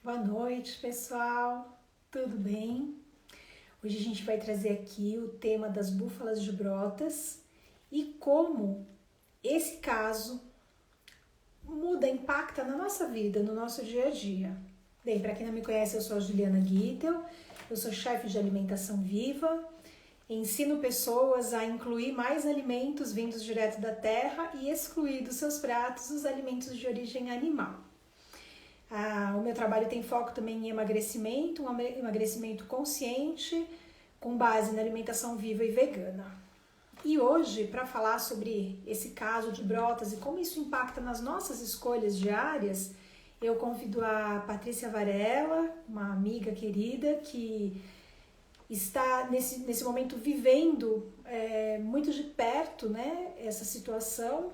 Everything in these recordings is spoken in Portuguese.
Boa noite, pessoal. Tudo bem? Hoje a gente vai trazer aqui o tema das búfalas de Brotas e como esse caso muda, impacta na nossa vida, no nosso dia a dia. Bem, para quem não me conhece, eu sou a Juliana Guitel, eu sou chefe de alimentação viva, ensino pessoas a incluir mais alimentos vindos direto da terra e excluir dos seus pratos os alimentos de origem animal. O meu trabalho tem foco também em emagrecimento, um emagrecimento consciente, com base na alimentação viva e vegana. E hoje, para falar sobre esse caso de Brotas e como isso impacta nas nossas escolhas diárias, eu convido a Patrícia Varela, uma amiga querida que está nesse momento vivendo muito de perto, né, essa situação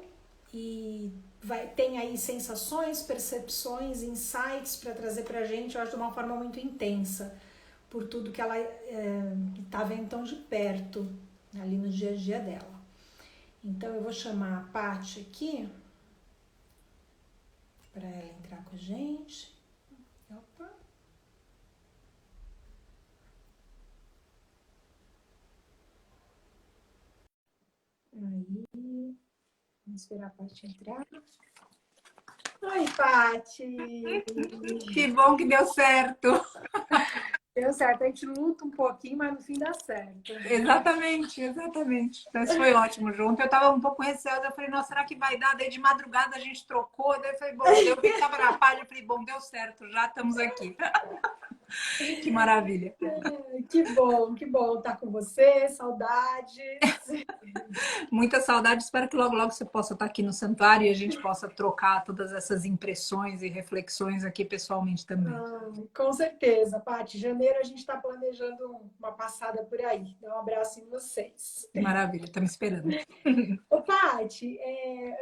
e tem aí sensações, percepções, insights para trazer para a gente, eu acho, de uma forma muito intensa, por tudo que ela está vendo tão de perto ali no dia a dia dela. Então eu vou chamar a Paty aqui para ela entrar com a gente. Opa. Aí, vamos esperar a Paty entrar. Oi, Paty! Que bom que deu certo. Deu certo, a gente luta um pouquinho, mas no fim dá certo. Exatamente, exatamente. Mas foi ótimo junto. Eu tava um pouco receosa, eu falei, nossa, será que vai dar? Daí de madrugada a gente trocou, daí foi bom. Eu vi que tava na palha, eu falei, bom, deu certo, já estamos aqui. Que maravilha. Que bom estar com você, saudades. Muita saudade, espero que logo, logo você possa estar aqui no santuário e a gente possa trocar todas essas impressões e reflexões aqui pessoalmente também. Com certeza, Paty. Janeiro a gente está planejando uma passada por aí. Dá um abraço em vocês. Maravilha, estamos esperando. Ô, Paty,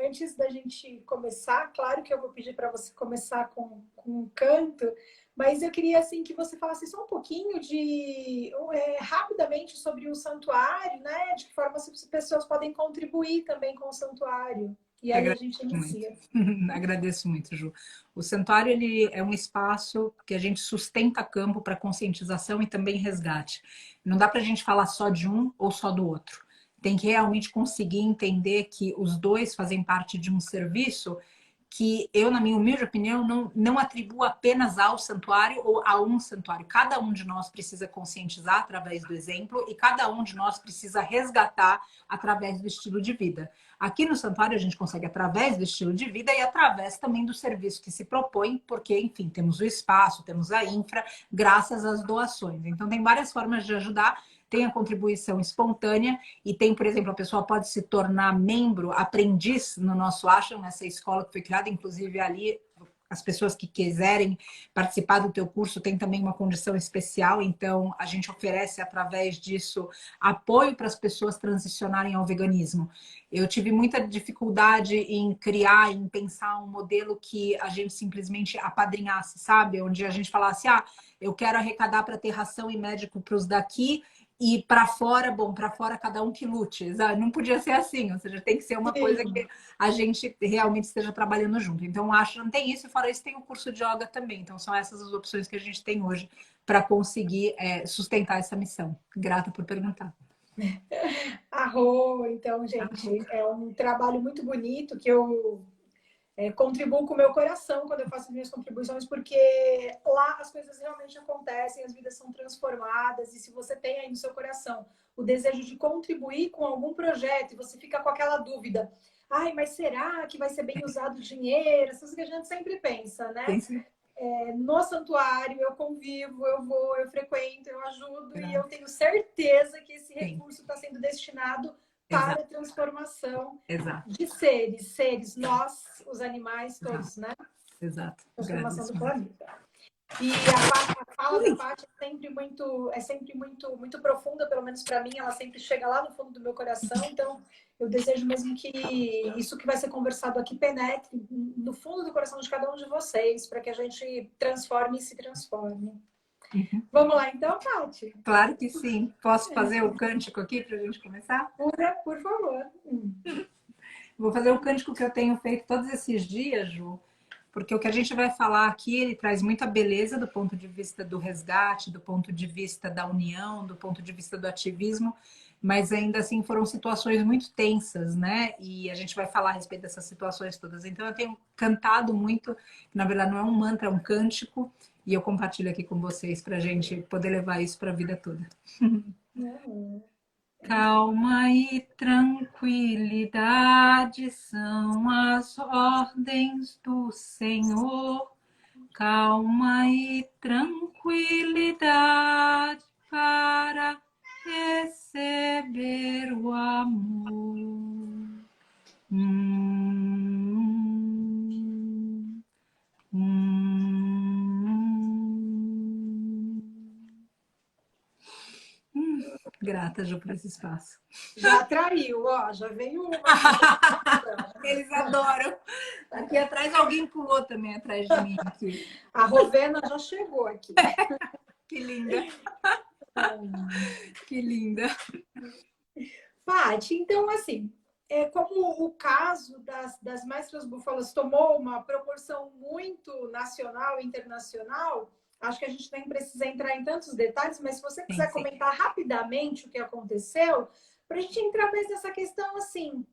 antes da gente começar, claro que eu vou pedir para você começar com um canto, mas eu queria assim que você falasse só um pouquinho rapidamente sobre o santuário, né? De que forma as pessoas podem contribuir também com o santuário. E aí a Agradeço gente muito. inicia. Agradeço muito, Ju. O Santuário ele é um espaço que a gente sustenta campo para conscientização e também resgate. Não dá para a gente falar só de um ou só do outro. Tem que realmente conseguir entender que os dois fazem parte de um serviço que eu, na minha humilde opinião, não atribuo apenas ao santuário ou a um santuário. Cada um de nós precisa conscientizar através do exemplo e cada um de nós precisa resgatar através do estilo de vida. Aqui no santuário a gente consegue através do estilo de vida e através também do serviço que se propõe, porque, enfim, temos o espaço, temos a infra, graças às doações. Então, tem várias formas de ajudar. Tem a contribuição espontânea e tem, por exemplo, a pessoa pode se tornar membro, aprendiz no nosso ashram, nessa escola que foi criada, inclusive ali as pessoas que quiserem participar do teu curso tem também uma condição especial, então a gente oferece através disso apoio para as pessoas transicionarem ao veganismo. Eu tive muita dificuldade em criar, em pensar um modelo que a gente simplesmente apadrinhasse, sabe? Onde a gente falasse, eu quero arrecadar para ter ração e médico para os daqui, e para fora, bom, para fora cada um que lute. Não podia ser assim, ou seja, tem que ser uma coisa Sim. que a gente realmente esteja trabalhando junto. Então, acho que não tem isso, e fora isso, tem o curso de yoga também. Então, são essas as opções que a gente tem hoje para conseguir sustentar essa missão. Grata por perguntar. Então, gente, é um trabalho muito bonito que eu contribuo com o meu coração quando eu faço as minhas contribuições, porque lá as coisas realmente acontecem, as vidas são transformadas, e se você tem aí no seu coração o desejo de contribuir com algum projeto e você fica com aquela dúvida, ai, mas será que vai ser bem usado o dinheiro? Essas que a gente sempre pensa, né? Sim. No santuário eu convivo, eu vou, eu frequento, eu ajudo e eu tenho certeza que esse Sim. recurso está sendo destinado para Exato. a transformação Exato. de seres, nós, os animais todos, Exato. né? Exato. Transformação do Agradeço muito. planeta. E a fala da Paty é sempre muito profunda, pelo menos para mim, ela sempre chega lá no fundo do meu coração. Então, eu desejo mesmo que isso que vai ser conversado aqui penetre no fundo do coração de cada um de vocês, para que a gente transforme e se transforme. Uhum. Vamos lá, então, Paty? Claro que sim. Posso fazer o cântico aqui para a gente começar? Por favor. Vou fazer o cântico que eu tenho feito todos esses dias, Ju, porque o que a gente vai falar aqui, ele traz muita beleza do ponto de vista do resgate, do ponto de vista da união, do ponto de vista do ativismo, mas ainda assim foram situações muito tensas, né? E a gente vai falar a respeito dessas situações todas. Então eu tenho cantado muito, na verdade não é um mantra, é um cântico, e eu compartilho aqui com vocês para a gente poder levar isso para a vida toda. Uhum. Calma e tranquilidade são as ordens do Senhor. Calma e tranquilidade para receber o amor. Hum, hum. Grata, Ju, por esse espaço. Já atraiu, ó, já veio uma. Eles adoram. Aqui atrás alguém pulou também atrás de mim aqui. A Rovena já chegou aqui. Que linda. Que linda. Paty, então assim, como o caso das mestras búfalas tomou uma proporção muito nacional e internacional, acho que a gente nem precisa entrar em tantos detalhes, mas se você quiser comentar rapidamente o que aconteceu, para a gente entrar mais nessa questão assim,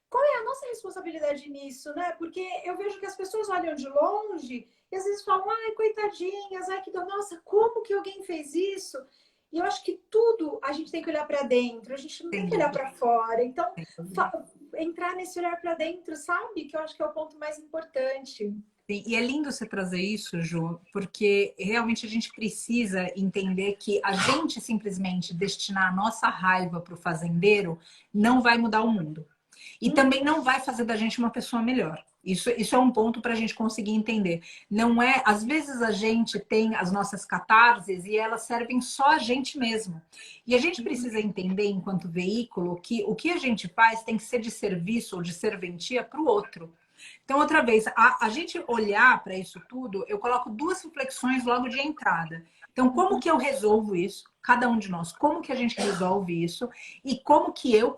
qual é a nossa responsabilidade nisso, né? Porque eu vejo que as pessoas olham de longe e às vezes falam, ai, coitadinhas, ai, que dor, nossa, como que alguém fez isso? E eu acho que tudo a gente tem que olhar para dentro, a gente não tem que olhar para fora. Então, entrar nesse olhar para dentro, sabe? Que eu acho que é o ponto mais importante. Sim, e é lindo você trazer isso, Ju, porque realmente a gente precisa entender que a gente simplesmente destinar a nossa raiva para o fazendeiro não vai mudar o mundo. E também não vai fazer da gente uma pessoa melhor. Isso é um ponto para a gente conseguir entender. Não é, às vezes a gente tem as nossas catarses e elas servem só a gente mesmo. E a gente precisa entender, enquanto veículo, que o que a gente faz tem que ser de serviço ou de serventia para o outro. Então, outra vez, a gente olhar para isso tudo, eu coloco duas reflexões logo de entrada. Então, como que eu resolvo isso? Cada um de nós, como que a gente resolve isso? E como que o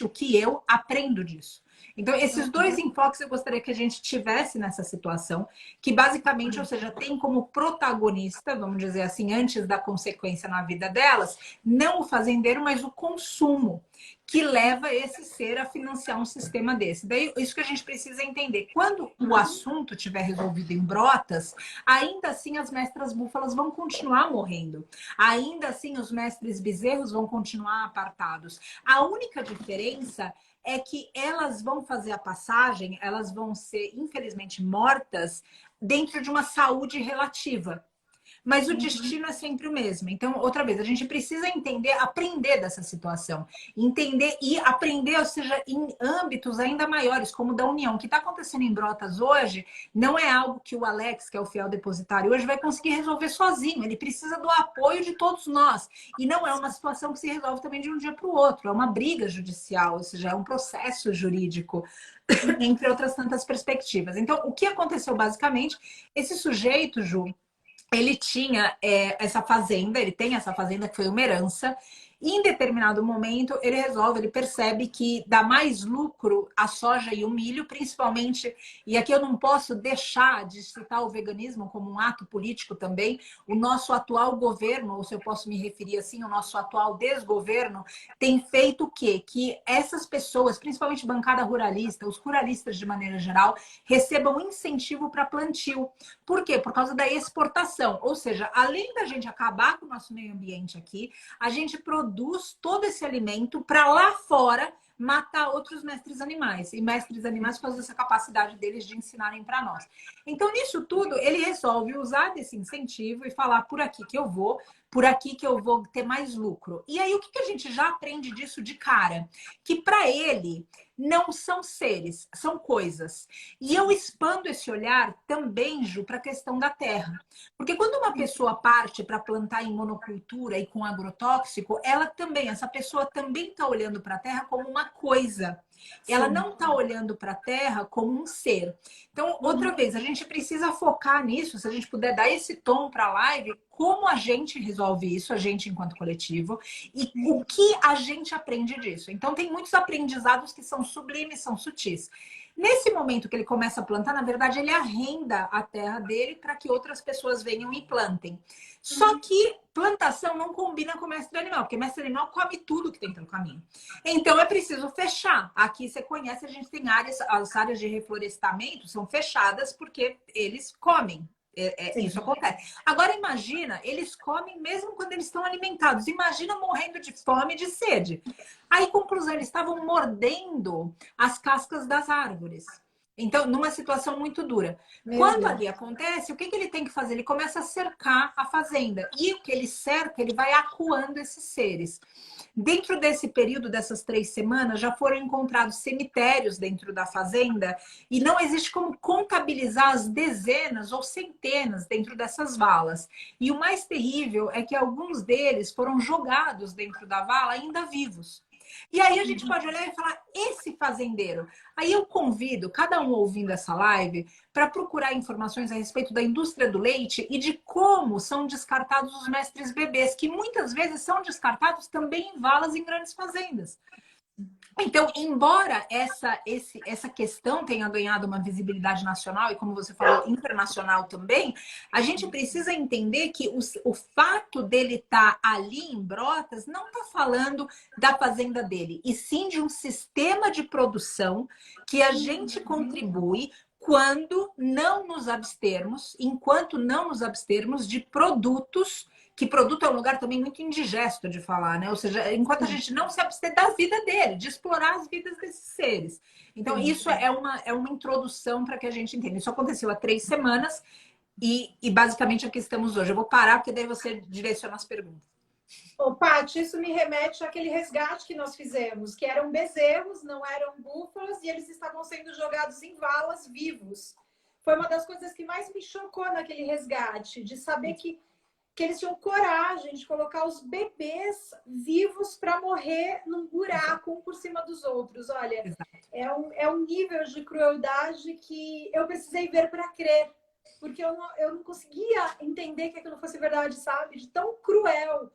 que eu aprendo disso? Então, esses dois enfoques eu gostaria que a gente tivesse nessa situação, que basicamente, ou seja, tem como protagonista, vamos dizer assim, antes da consequência na vida delas, não o fazendeiro, mas o consumo, que leva esse ser a financiar um sistema desse. Daí, isso que a gente precisa entender. Quando o assunto estiver resolvido em Brotas, ainda assim as mestras búfalas vão continuar morrendo. Ainda assim os mestres bezerros vão continuar apartados. A única diferença é que elas vão fazer a passagem, elas vão ser, infelizmente, mortas dentro de uma saúde relativa. Mas o destino é sempre o mesmo. Então, outra vez, a gente precisa entender, aprender dessa situação. Entender e aprender, ou seja, em âmbitos ainda maiores, como o da União. O que está acontecendo em Brotas hoje não é algo que o Alex, que é o fiel depositário, hoje vai conseguir resolver sozinho. Ele precisa do apoio de todos nós. E não é uma situação que se resolve também de um dia para o outro. É uma briga judicial, ou seja, é um processo jurídico, entre outras tantas perspectivas. Então, o que aconteceu basicamente? Esse sujeito, Ju, ele tinha essa fazenda, ele tem essa fazenda que foi uma herança. E em determinado momento, ele percebe que dá mais lucro a soja e o milho, principalmente, e aqui eu não posso deixar de citar o veganismo como um ato político também. O nosso atual governo, ou se eu posso me referir assim, o nosso atual desgoverno, tem feito o quê? Que essas pessoas, principalmente bancada ruralista, os ruralistas de maneira geral, recebam incentivo para plantio. Por quê? Por causa da exportação. Ou seja, além da gente acabar com o nosso meio ambiente aqui, a gente produz todo esse alimento para lá fora matar outros mestres animais. E mestres animais por causa dessa capacidade deles de ensinarem para nós. Então, nisso tudo, ele resolve usar desse incentivo e falar por aqui que eu vou, por aqui que eu vou ter mais lucro. E aí, o que a gente já aprende disso de cara? Que para ele não são seres, são coisas. E eu expando esse olhar também, Ju, para a questão da terra. Porque quando uma pessoa parte para plantar em monocultura e com agrotóxico, essa pessoa também está olhando para a terra como uma coisa. Ela não está olhando para a terra como um ser. Então, outra vez, a gente precisa focar nisso, se a gente puder dar esse tom para a live, como a gente resolve isso, a gente enquanto coletivo, e o que a gente aprende disso. Então, tem muitos aprendizados que são sublimes, são sutis. Nesse momento que ele começa a plantar, na verdade, ele arrenda a terra dele para que outras pessoas venham e plantem. Só que plantação não combina com mestre animal, porque mestre animal come tudo que tem pelo caminho. Então é preciso fechar. Aqui você conhece, a gente tem áreas, as áreas de reflorestamento são fechadas porque eles comem. Isso acontece. Agora imagina, eles comem mesmo quando eles estão alimentados. Imagina morrendo de fome e de sede. Aí, conclusão, eles estavam mordendo as cascas das árvores. Então, numa situação muito dura. Quando ali acontece, o que ele tem que fazer? Ele começa a cercar a fazenda. E o que ele cerca, ele vai acuando esses seres. Dentro desse período, dessas 3 semanas, já foram encontrados cemitérios dentro da fazenda e não existe como contabilizar as dezenas ou centenas dentro dessas valas. E o mais terrível é que alguns deles foram jogados dentro da vala ainda vivos. E aí a gente pode olhar e falar, esse fazendeiro. Aí eu convido cada um ouvindo essa live para procurar informações a respeito da indústria do leite e de como são descartados os mestres bebês, que muitas vezes são descartados também em valas em grandes fazendas. Então, embora essa questão tenha ganhado uma visibilidade nacional e, como você falou, internacional também, a gente precisa entender que o fato dele estar ali em Brotas não está falando da fazenda dele, e sim de um sistema de produção que a gente contribui enquanto não nos abstermos de produtos, que produto é um lugar também muito indigesto de falar, né? Ou seja, enquanto a gente não se abster da vida dele, de explorar as vidas desses seres. Então, isso é uma introdução para que a gente entenda. Isso aconteceu há 3 semanas e basicamente aqui estamos hoje. Eu vou parar, porque daí você direciona as perguntas. Ô, Paty, isso me remete àquele resgate que nós fizemos, que eram bezerros, não eram búfalos, e eles estavam sendo jogados em valas vivos. Foi uma das coisas que mais me chocou naquele resgate, de saber que eles tinham coragem de colocar os bebês vivos para morrer num buraco, um por cima dos outros. Olha, é um nível de crueldade que eu precisei ver para crer, porque eu não conseguia entender que aquilo fosse verdade, sabe? De tão cruel.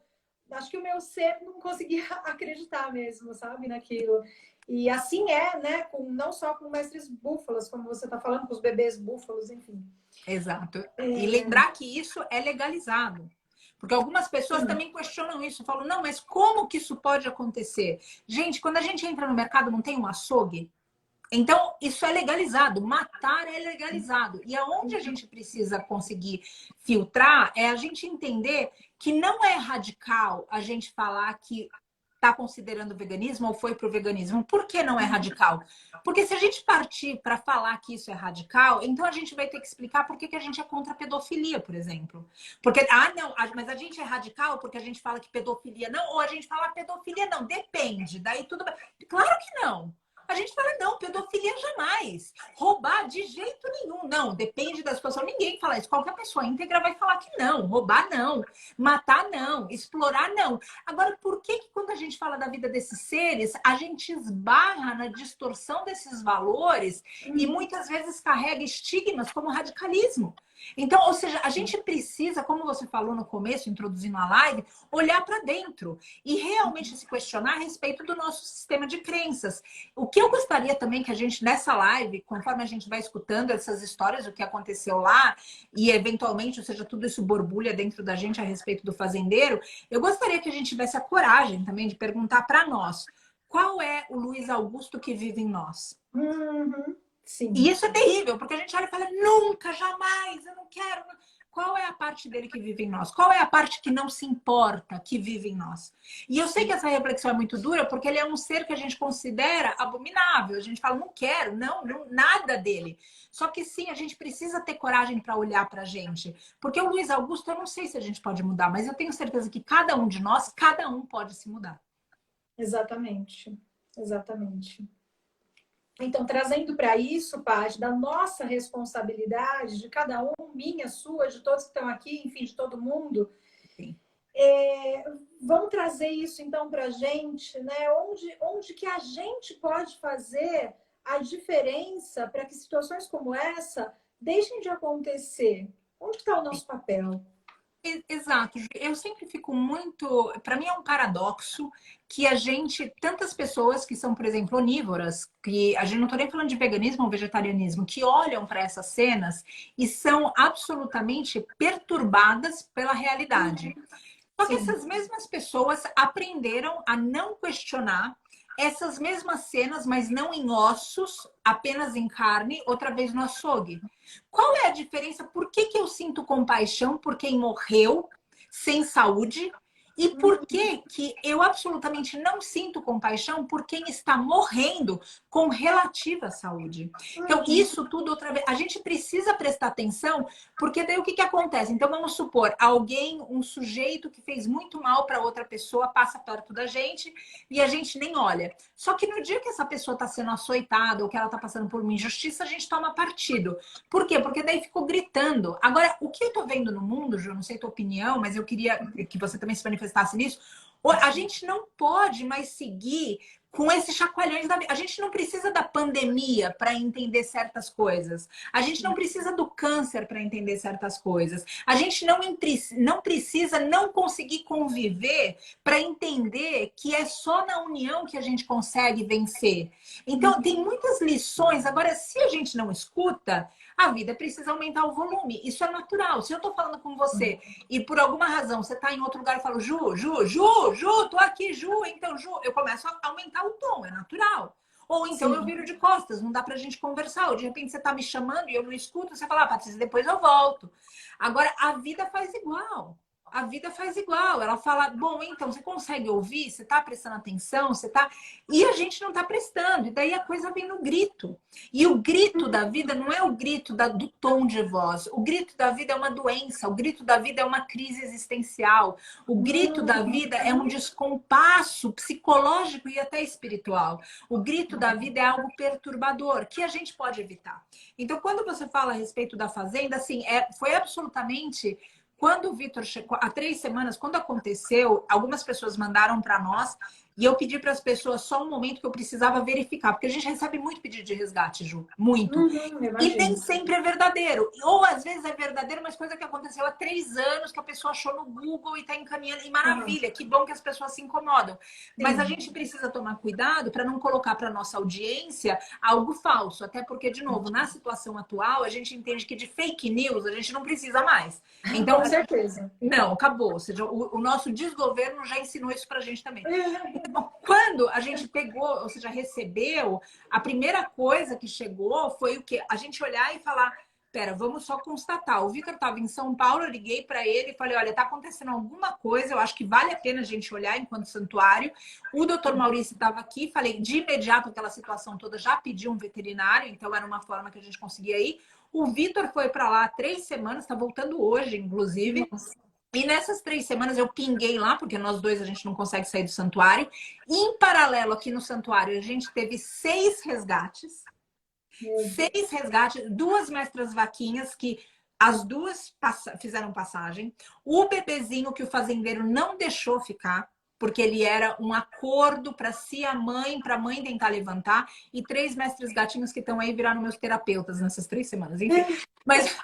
Acho que o meu ser não conseguia acreditar mesmo, sabe, naquilo. E assim né? Não só com mestres búfalos, como você está falando, com os bebês búfalos, enfim. Exato. E lembrar que isso é legalizado. Porque algumas pessoas também questionam isso, falam, não, mas como que isso pode acontecer? Gente, quando a gente entra no mercado, não tem um açougue? Então, isso é legalizado, matar é legalizado. E aonde a gente precisa conseguir filtrar é a gente entender que não é radical a gente falar que está considerando o veganismo ou foi para o veganismo. Por que não é radical? Porque se a gente partir para falar que isso é radical, então a gente vai ter que explicar por que a gente é contra a pedofilia, por exemplo. Porque, não, mas a gente é radical porque a gente fala que pedofilia não, ou a gente fala pedofilia não, depende, daí tudo bem. Claro que não. A gente fala, não, pedofilia jamais. Roubar de jeito nenhum. Não, depende da situação. Ninguém fala isso. Qualquer pessoa íntegra vai falar que não. Roubar, não. Matar, não. Explorar, não. Agora, por que quando a gente fala da vida desses seres, a gente esbarra na distorção desses valores e muitas vezes carrega estigmas como radicalismo? Então, ou seja, a gente precisa, como você falou no começo, introduzindo a live, olhar para dentro e realmente se questionar a respeito do nosso sistema de crenças. O que eu gostaria também que a gente, nessa live, conforme a gente vai escutando essas histórias, o que aconteceu lá, e eventualmente, ou seja, tudo isso borbulha dentro da gente a respeito do fazendeiro, eu gostaria que a gente tivesse a coragem também de perguntar para nós, qual é o Luiz Augusto que vive em nós? Sim. E isso é terrível, porque a gente olha e fala, nunca, jamais, eu não quero. Qual é a parte dele que vive em nós? Qual é a parte que não se importa que vive em nós? E eu sei que essa reflexão é muito dura, porque ele é um ser que a gente considera abominável. A gente fala, não quero, não, nada dele. Só que sim, a gente precisa ter coragem para olhar para a gente. Porque o Luiz Augusto, eu não sei se a gente pode mudar, mas eu tenho certeza que cada um de nós, cada um pode se mudar. Exatamente, exatamente. Então, trazendo para isso, Paty, da nossa responsabilidade, de cada um, minha, sua, de todos que estão aqui, enfim, de todo mundo, vamos trazer isso, então, para a gente, né? Onde que a gente pode fazer a diferença para que situações como essa deixem de acontecer? Onde está o nosso papel? Exato. Eu sempre fico muito. Para mim é um paradoxo que a gente, tantas pessoas que são, por exemplo, onívoras, que a gente não estou nem falando de veganismo ou vegetarianismo, que olham para essas cenas e são absolutamente perturbadas pela realidade. Só que Sim. essas mesmas pessoas aprenderam a não questionar essas mesmas cenas, mas não em ossos, apenas em carne, outra vez no açougue. Qual é a diferença? Por que eu sinto compaixão por quem morreu sem saúde? E por que eu absolutamente não sinto compaixão por quem está morrendo com relativa saúde? Então, Uhum. isso tudo outra vez. A gente precisa prestar atenção, porque daí o que acontece? Então, vamos supor, alguém, um sujeito que fez muito mal para outra pessoa, passa perto da gente e a gente nem olha. Só que no dia que essa pessoa está sendo açoitada ou que ela está passando por uma injustiça, a gente toma partido. Por quê? Porque daí ficou gritando. Agora, o que eu tô vendo no mundo, Ju, não sei a tua opinião, mas eu queria que você também se manifestasse nisso. A gente não pode mais seguir com esses chacoalhões da vida. A gente não precisa da pandemia para entender certas coisas. A gente não precisa do câncer para entender certas coisas. A gente não precisa não conseguir conviver para entender que é só na união que a gente consegue vencer. Então, tem muitas lições. Agora, se a gente não escuta, a vida precisa aumentar o volume. Isso é natural. Se eu estou falando com você e por alguma razão você está em outro lugar e falo, Ju, tô aqui, Ju, então, Ju, eu começo a aumentar o tom, é natural. Ou então eu Sim. viro de costas, não dá pra gente conversar. Ou de repente você tá me chamando e eu não escuto, você fala, Patrícia, depois eu volto. Agora, a vida faz igual. A vida faz igual. Ela fala, bom, então, você consegue ouvir? Você tá prestando atenção? Você tá. E a gente não tá prestando. E daí a coisa vem no grito. E o grito da vida não é o grito do tom de voz. O grito da vida é uma doença. O grito da vida é uma crise existencial. O grito da vida é um descompasso psicológico e até espiritual. O grito da vida é algo perturbador que a gente pode evitar. Então, quando você fala a respeito da fazenda, assim, foi absolutamente. Quando o Vitor chegou, há 3 semanas, quando aconteceu, algumas pessoas mandaram para nós e eu pedi para as pessoas só um momento que eu precisava verificar, porque a gente recebe muito pedido de resgate, Ju, muito. E nem Imagino. sempre é verdadeiro. Ou às vezes é verdadeiro, mas coisa que aconteceu há 3 anos que a pessoa achou no Google e está encaminhando. E Uhum. maravilha, que bom que as pessoas se incomodam. Mas a Sim. gente precisa tomar cuidado para não colocar para nossa audiência algo falso. Até porque, de novo, na situação atual, a gente entende que de fake news a gente não precisa mais. Então, Com certeza. não, acabou. Ou seja, o nosso desgoverno já ensinou isso para a gente também. Então, quando a gente pegou, ou seja, recebeu, a primeira coisa que chegou foi o quê? A gente olhar e falar, pera, vamos só constatar. O Vitor estava em São Paulo, eu liguei para ele e falei, olha, está acontecendo alguma coisa, eu acho que vale a pena a gente olhar enquanto santuário. O doutor Maurício estava aqui, falei, de imediato aquela situação toda, já pedi um veterinário, então era uma forma que a gente conseguia ir. O Vitor foi para lá há 3 semanas, está voltando hoje, inclusive. Nossa. E nessas 3 semanas eu pinguei lá, porque nós dois a gente não consegue sair do santuário. E em paralelo aqui no santuário, a gente teve 6 resgates. Meu Deus. 6 resgates, 2 mestras vaquinhas que as duas fizeram passagem. O bebezinho que o fazendeiro não deixou ficar, porque ele era um acordo para si, a mãe, para a mãe tentar levantar. E 3 mestres gatinhos que estão aí viraram meus terapeutas nessas 3 semanas. Enfim, mas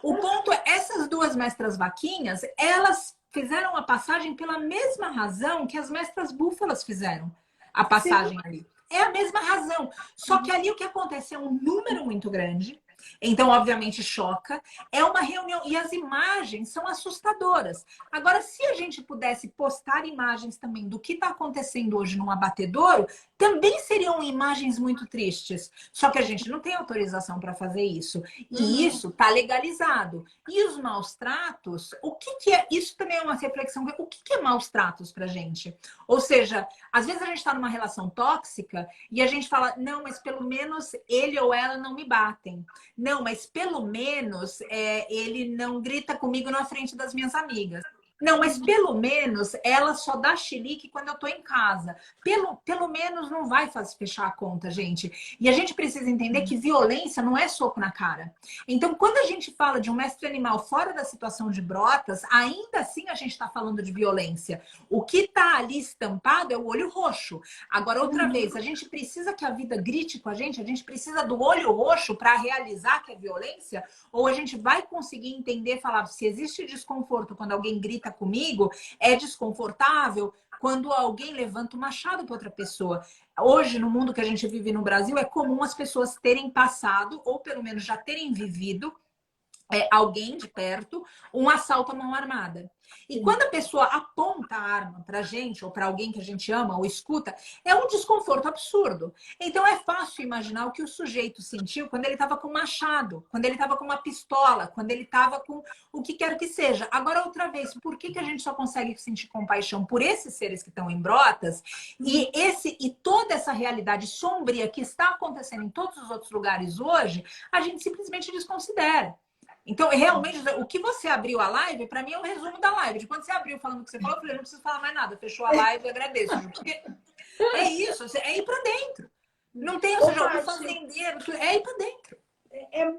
o ponto é, essas 2 mestras vaquinhas, elas fizeram a passagem pela mesma razão que as mestras búfalas fizeram a Sim. passagem ali. É a mesma razão. Só que ali o que aconteceu é um número muito grande. Então, obviamente, choca. É uma reunião. E as imagens são assustadoras. Agora, se a gente pudesse postar imagens também do que está acontecendo hoje num abatedouro, também seriam imagens muito tristes. Só que a gente não tem autorização para fazer isso. E Uhum. isso está legalizado. E os maus tratos, o que, que é? Isso também é uma reflexão. O que, que é maus tratos para a gente? Ou seja, às vezes a gente está numa relação tóxica e a gente fala, não, mas pelo menos ele ou ela não me batem. Não, mas pelo menos ele não grita comigo na frente das minhas amigas. Não, mas pelo menos ela só dá chilique quando eu tô em casa. Pelo menos não vai fazer fechar a conta, gente. E a gente precisa entender que violência não é soco na cara. Então, quando a gente fala de um mestre animal fora da situação de Brotas, ainda assim a gente está falando de violência. O que está ali estampado é o olho roxo. Agora, outra vez, a gente precisa que a vida grite com a gente precisa do olho roxo para realizar que é violência, ou a gente vai conseguir entender, falar, se existe desconforto quando alguém grita comigo, é desconfortável quando alguém levanta o machado para outra pessoa. Hoje, no mundo que a gente vive no Brasil, é comum as pessoas terem passado, ou pelo menos já terem vivido, alguém de perto, um assalto à mão armada. E quando a pessoa aponta a arma para a gente, ou para alguém que a gente ama, ou escuta, é um desconforto absurdo. Então é fácil imaginar o que o sujeito sentiu quando ele estava com um machado, quando ele estava com uma pistola, quando ele estava com o que quer que seja. Agora, outra vez, por que a gente só consegue sentir compaixão por esses seres que estão em Brotas e toda essa realidade sombria que está acontecendo em todos os outros lugares hoje, a gente simplesmente desconsidera. Então, realmente, o que você abriu a live, para mim é um resumo da live. De quando você abriu falando o que você falou, eu falei, não preciso falar mais nada. Fechou a live, eu agradeço. Porque é isso, é ir para dentro. Não tem, ou seja, o fazendeiro, é ir para dentro. É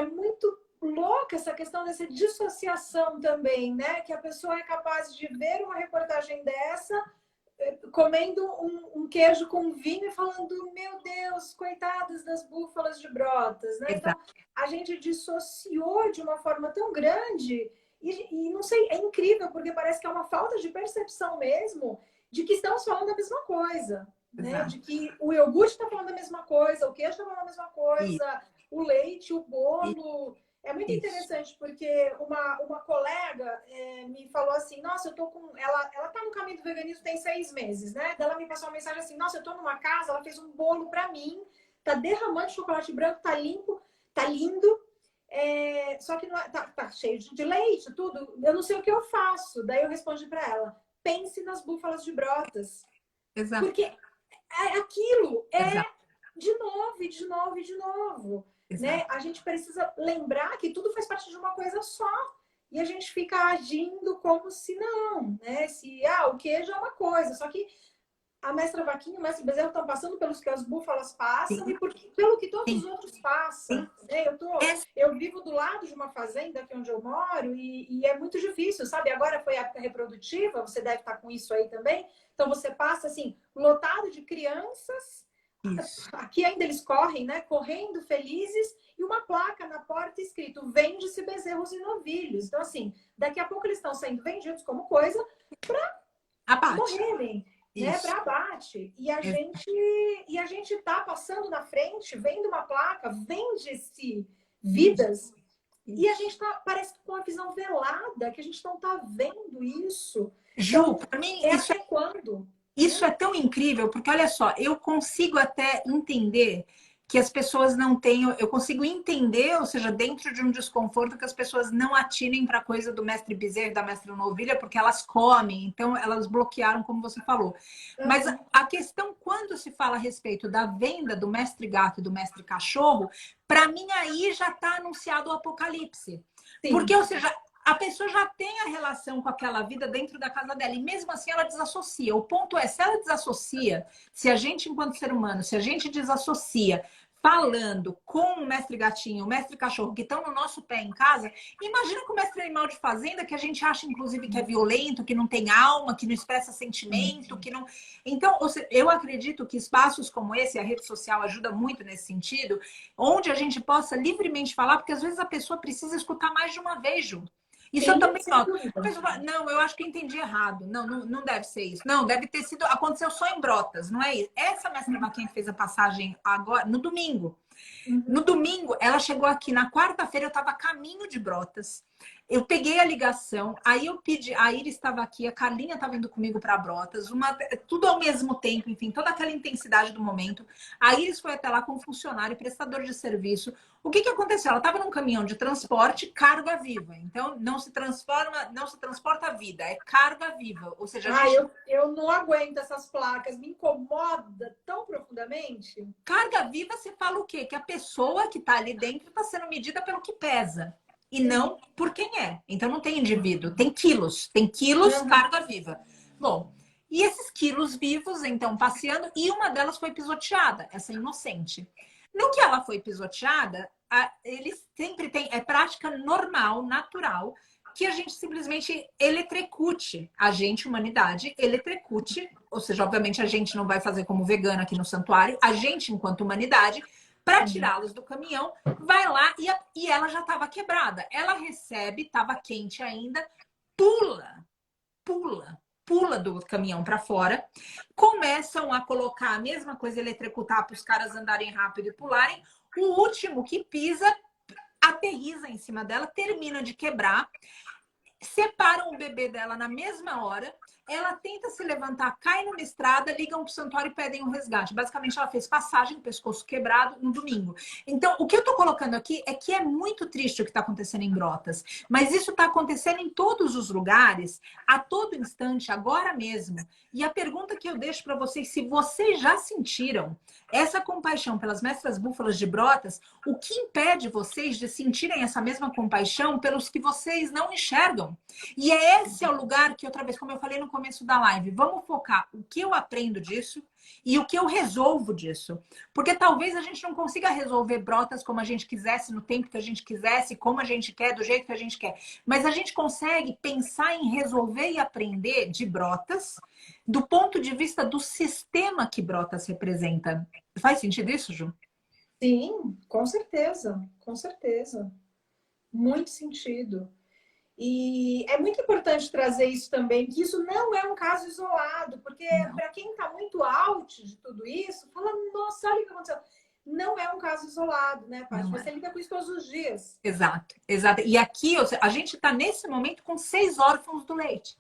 muito louca essa questão dessa dissociação também, né? Que a pessoa é capaz de ver uma reportagem dessa, comendo um queijo com vinho e falando, meu Deus, coitadas das búfalas de Brotas, né? Então, a gente dissociou de uma forma tão grande e não sei, é incrível, porque parece que é uma falta de percepção mesmo de que estamos falando a mesma coisa, né? De que o iogurte está falando a mesma coisa, o queijo está falando a mesma coisa, o leite, o bolo... É muito interessante, porque uma colega me falou assim, nossa, eu tô com... Ela tá no caminho do veganismo tem 6 meses, né? Ela me passou uma mensagem assim, nossa, eu tô numa casa, ela fez um bolo pra mim, tá derramando chocolate branco, tá limpo, tá lindo, só que não tá cheio de leite, tudo. Eu não sei o que eu faço. Daí eu respondi pra ela, pense nas búfalas de Brotas. Exato. Porque aquilo de novo, e de novo, e de novo. Né? A gente precisa lembrar que tudo faz parte de uma coisa só. E a gente fica agindo como se não, né? Se o queijo é uma coisa, só que a mestra Vaquinha e o mestre Bezerra estão passando pelos que as búfalas passam e pelo que todos os outros passam. Né? Eu vivo do lado de uma fazenda aqui onde eu moro e é muito difícil, sabe? Agora foi a época reprodutiva, você deve estar com isso aí também. Então você passa assim, lotado de crianças. Isso. Aqui ainda eles correm, né? Correndo felizes e uma placa na porta escrito vende-se bezerros e novilhos. Então, assim, daqui a pouco eles estão sendo vendidos como coisa para morrerem, né? Para abate. E a gente tá passando na frente, vendo uma placa, vende-se vidas. E a gente tá, parece que com a visão velada, que a gente não tá vendo isso. Ju, então, para mim, isso até quando? Isso é tão incrível, porque olha só, eu consigo até entender que as pessoas não tenham, eu consigo entender, ou seja, dentro de um desconforto, que as pessoas não atinem para a coisa do mestre Bezerra e da mestra Novilha, porque elas comem, então elas bloquearam, como você falou. Mas a questão, quando se fala a respeito da venda do mestre gato e do mestre cachorro, para mim aí já está anunciado o apocalipse. Sim. Porque, ou seja, a pessoa já tem a relação com aquela vida dentro da casa dela. E mesmo assim ela desassocia. O ponto é, se ela desassocia, se a gente, enquanto ser humano, se a gente desassocia falando com o mestre gatinho, o mestre cachorro, que estão no nosso pé em casa, imagina com o mestre animal de fazenda, que a gente acha, inclusive, que é violento, que não tem alma, que não expressa sentimento, que não... Então, eu acredito que espaços como esse, a rede social ajuda muito nesse sentido, onde a gente possa livremente falar, porque às vezes a pessoa precisa escutar mais de uma vez, Ju. Isso eu também noto. Não, eu acho que eu entendi errado. Não deve ser isso. Não, deve ter sido... Aconteceu só em Brotas, não é isso? Essa mestra Vaquinha que fez a passagem agora, no domingo. No domingo, ela chegou aqui. Na quarta-feira, eu estava a caminho de Brotas. Eu peguei a ligação, aí eu pedi... A Iris estava aqui, a Carlinha estava indo comigo para Brotas. Tudo ao mesmo tempo, enfim, toda aquela intensidade do momento. A Iris foi até lá com um funcionário, prestador de serviço. O que aconteceu? Ela estava num caminhão de transporte carga viva. Então, não se transporta a vida, é carga viva. Ou seja, eu não aguento essas placas, me incomoda tão profundamente. Carga viva, você fala o quê? Que a pessoa que está ali dentro está sendo medida pelo que pesa. e não por quem é. Então não tem indivíduo, tem quilos, carga viva. Bom, e esses quilos vivos, então, passeando, e uma delas foi pisoteada, essa inocente. No que ela foi pisoteada, eles sempre têm, é prática normal, natural, que a gente simplesmente eletrocute, a gente, humanidade, eletrocute, ou seja, obviamente a gente não vai fazer como vegana aqui no santuário, a gente, enquanto humanidade, para tirá-los do caminhão, vai lá e ela já estava quebrada. Ela recebe, estava quente ainda, pula, pula do caminhão para fora, começam a colocar a mesma coisa, eletrocutar para os caras andarem rápido e pularem. O último que pisa, aterriza em cima dela, termina de quebrar, separam o bebê dela na mesma hora, ela tenta se levantar, cai numa estrada, ligam para o santuário e pedem um resgate. Basicamente, ela fez passagem, pescoço quebrado, no domingo. Então, o que eu estou colocando aqui é que é muito triste o que está acontecendo em Brotas, mas isso está acontecendo em todos os lugares, a todo instante, agora mesmo. E a pergunta que eu deixo para vocês, se vocês já sentiram essa compaixão pelas mestras búfalas de Brotas, o que impede vocês de sentirem essa mesma compaixão pelos que vocês não enxergam? E esse é o lugar que, outra vez, como eu falei no começo da live, vamos focar o que eu aprendo disso e o que eu resolvo disso. Porque talvez a gente não consiga resolver Brotas como a gente quisesse, no tempo que a gente quisesse, como a gente quer, do jeito que a gente quer. Mas a gente consegue pensar em resolver e aprender de Brotas do ponto de vista do sistema que Brotas representa. Faz sentido isso, Ju? Sim, com certeza, com certeza. Muito sentido. E é muito importante trazer isso também, que isso não é um caso isolado, porque para quem está muito out de tudo isso, fala, nossa, olha o que aconteceu. Não é um caso isolado, né, Paty? Você lida com isso todos os dias. Exato, exato. E aqui a gente está nesse momento com 6 órfãos do leite.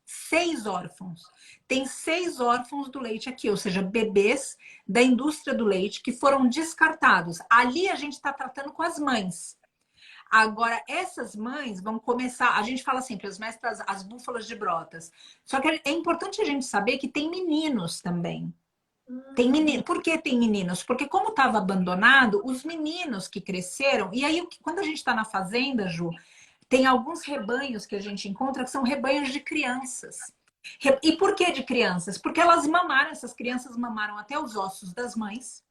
6 órfãos. Tem 6 órfãos do leite aqui, ou seja, bebês da indústria do leite que foram descartados. Ali a gente está tratando com as mães. Agora, essas mães vão começar... A gente fala sempre, as mestras, as búfalas de Brotas. Só que é importante a gente saber que tem meninos também. Tem menino. Por que tem meninos? Porque como estava abandonado, os meninos que cresceram... E aí, quando a gente está na fazenda, Ju, tem alguns rebanhos que a gente encontra que são rebanhos de crianças. E por que de crianças? Porque elas mamaram, essas crianças mamaram até os ossos das mães.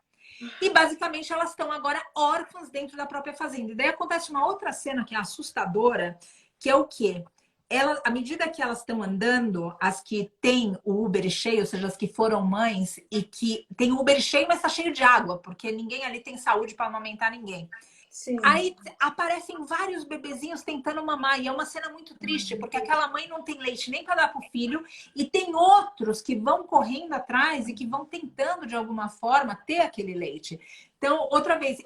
E basicamente elas estão agora órfãs dentro da própria fazenda. E daí acontece uma outra cena que é assustadora, que é o quê? Elas, à medida que elas estão andando, as que têm o úbere cheio, ou seja, as que foram mães e que tem o úbere cheio, mas está cheio de água, porque ninguém ali tem saúde para amamentar ninguém. Sim. Aí aparecem vários bebezinhos tentando mamar, e é uma cena muito triste, porque aquela mãe não tem leite nem para dar para o filho, e tem outros que vão correndo atrás e que vão tentando, de alguma forma, ter aquele leite. Então, outra vez,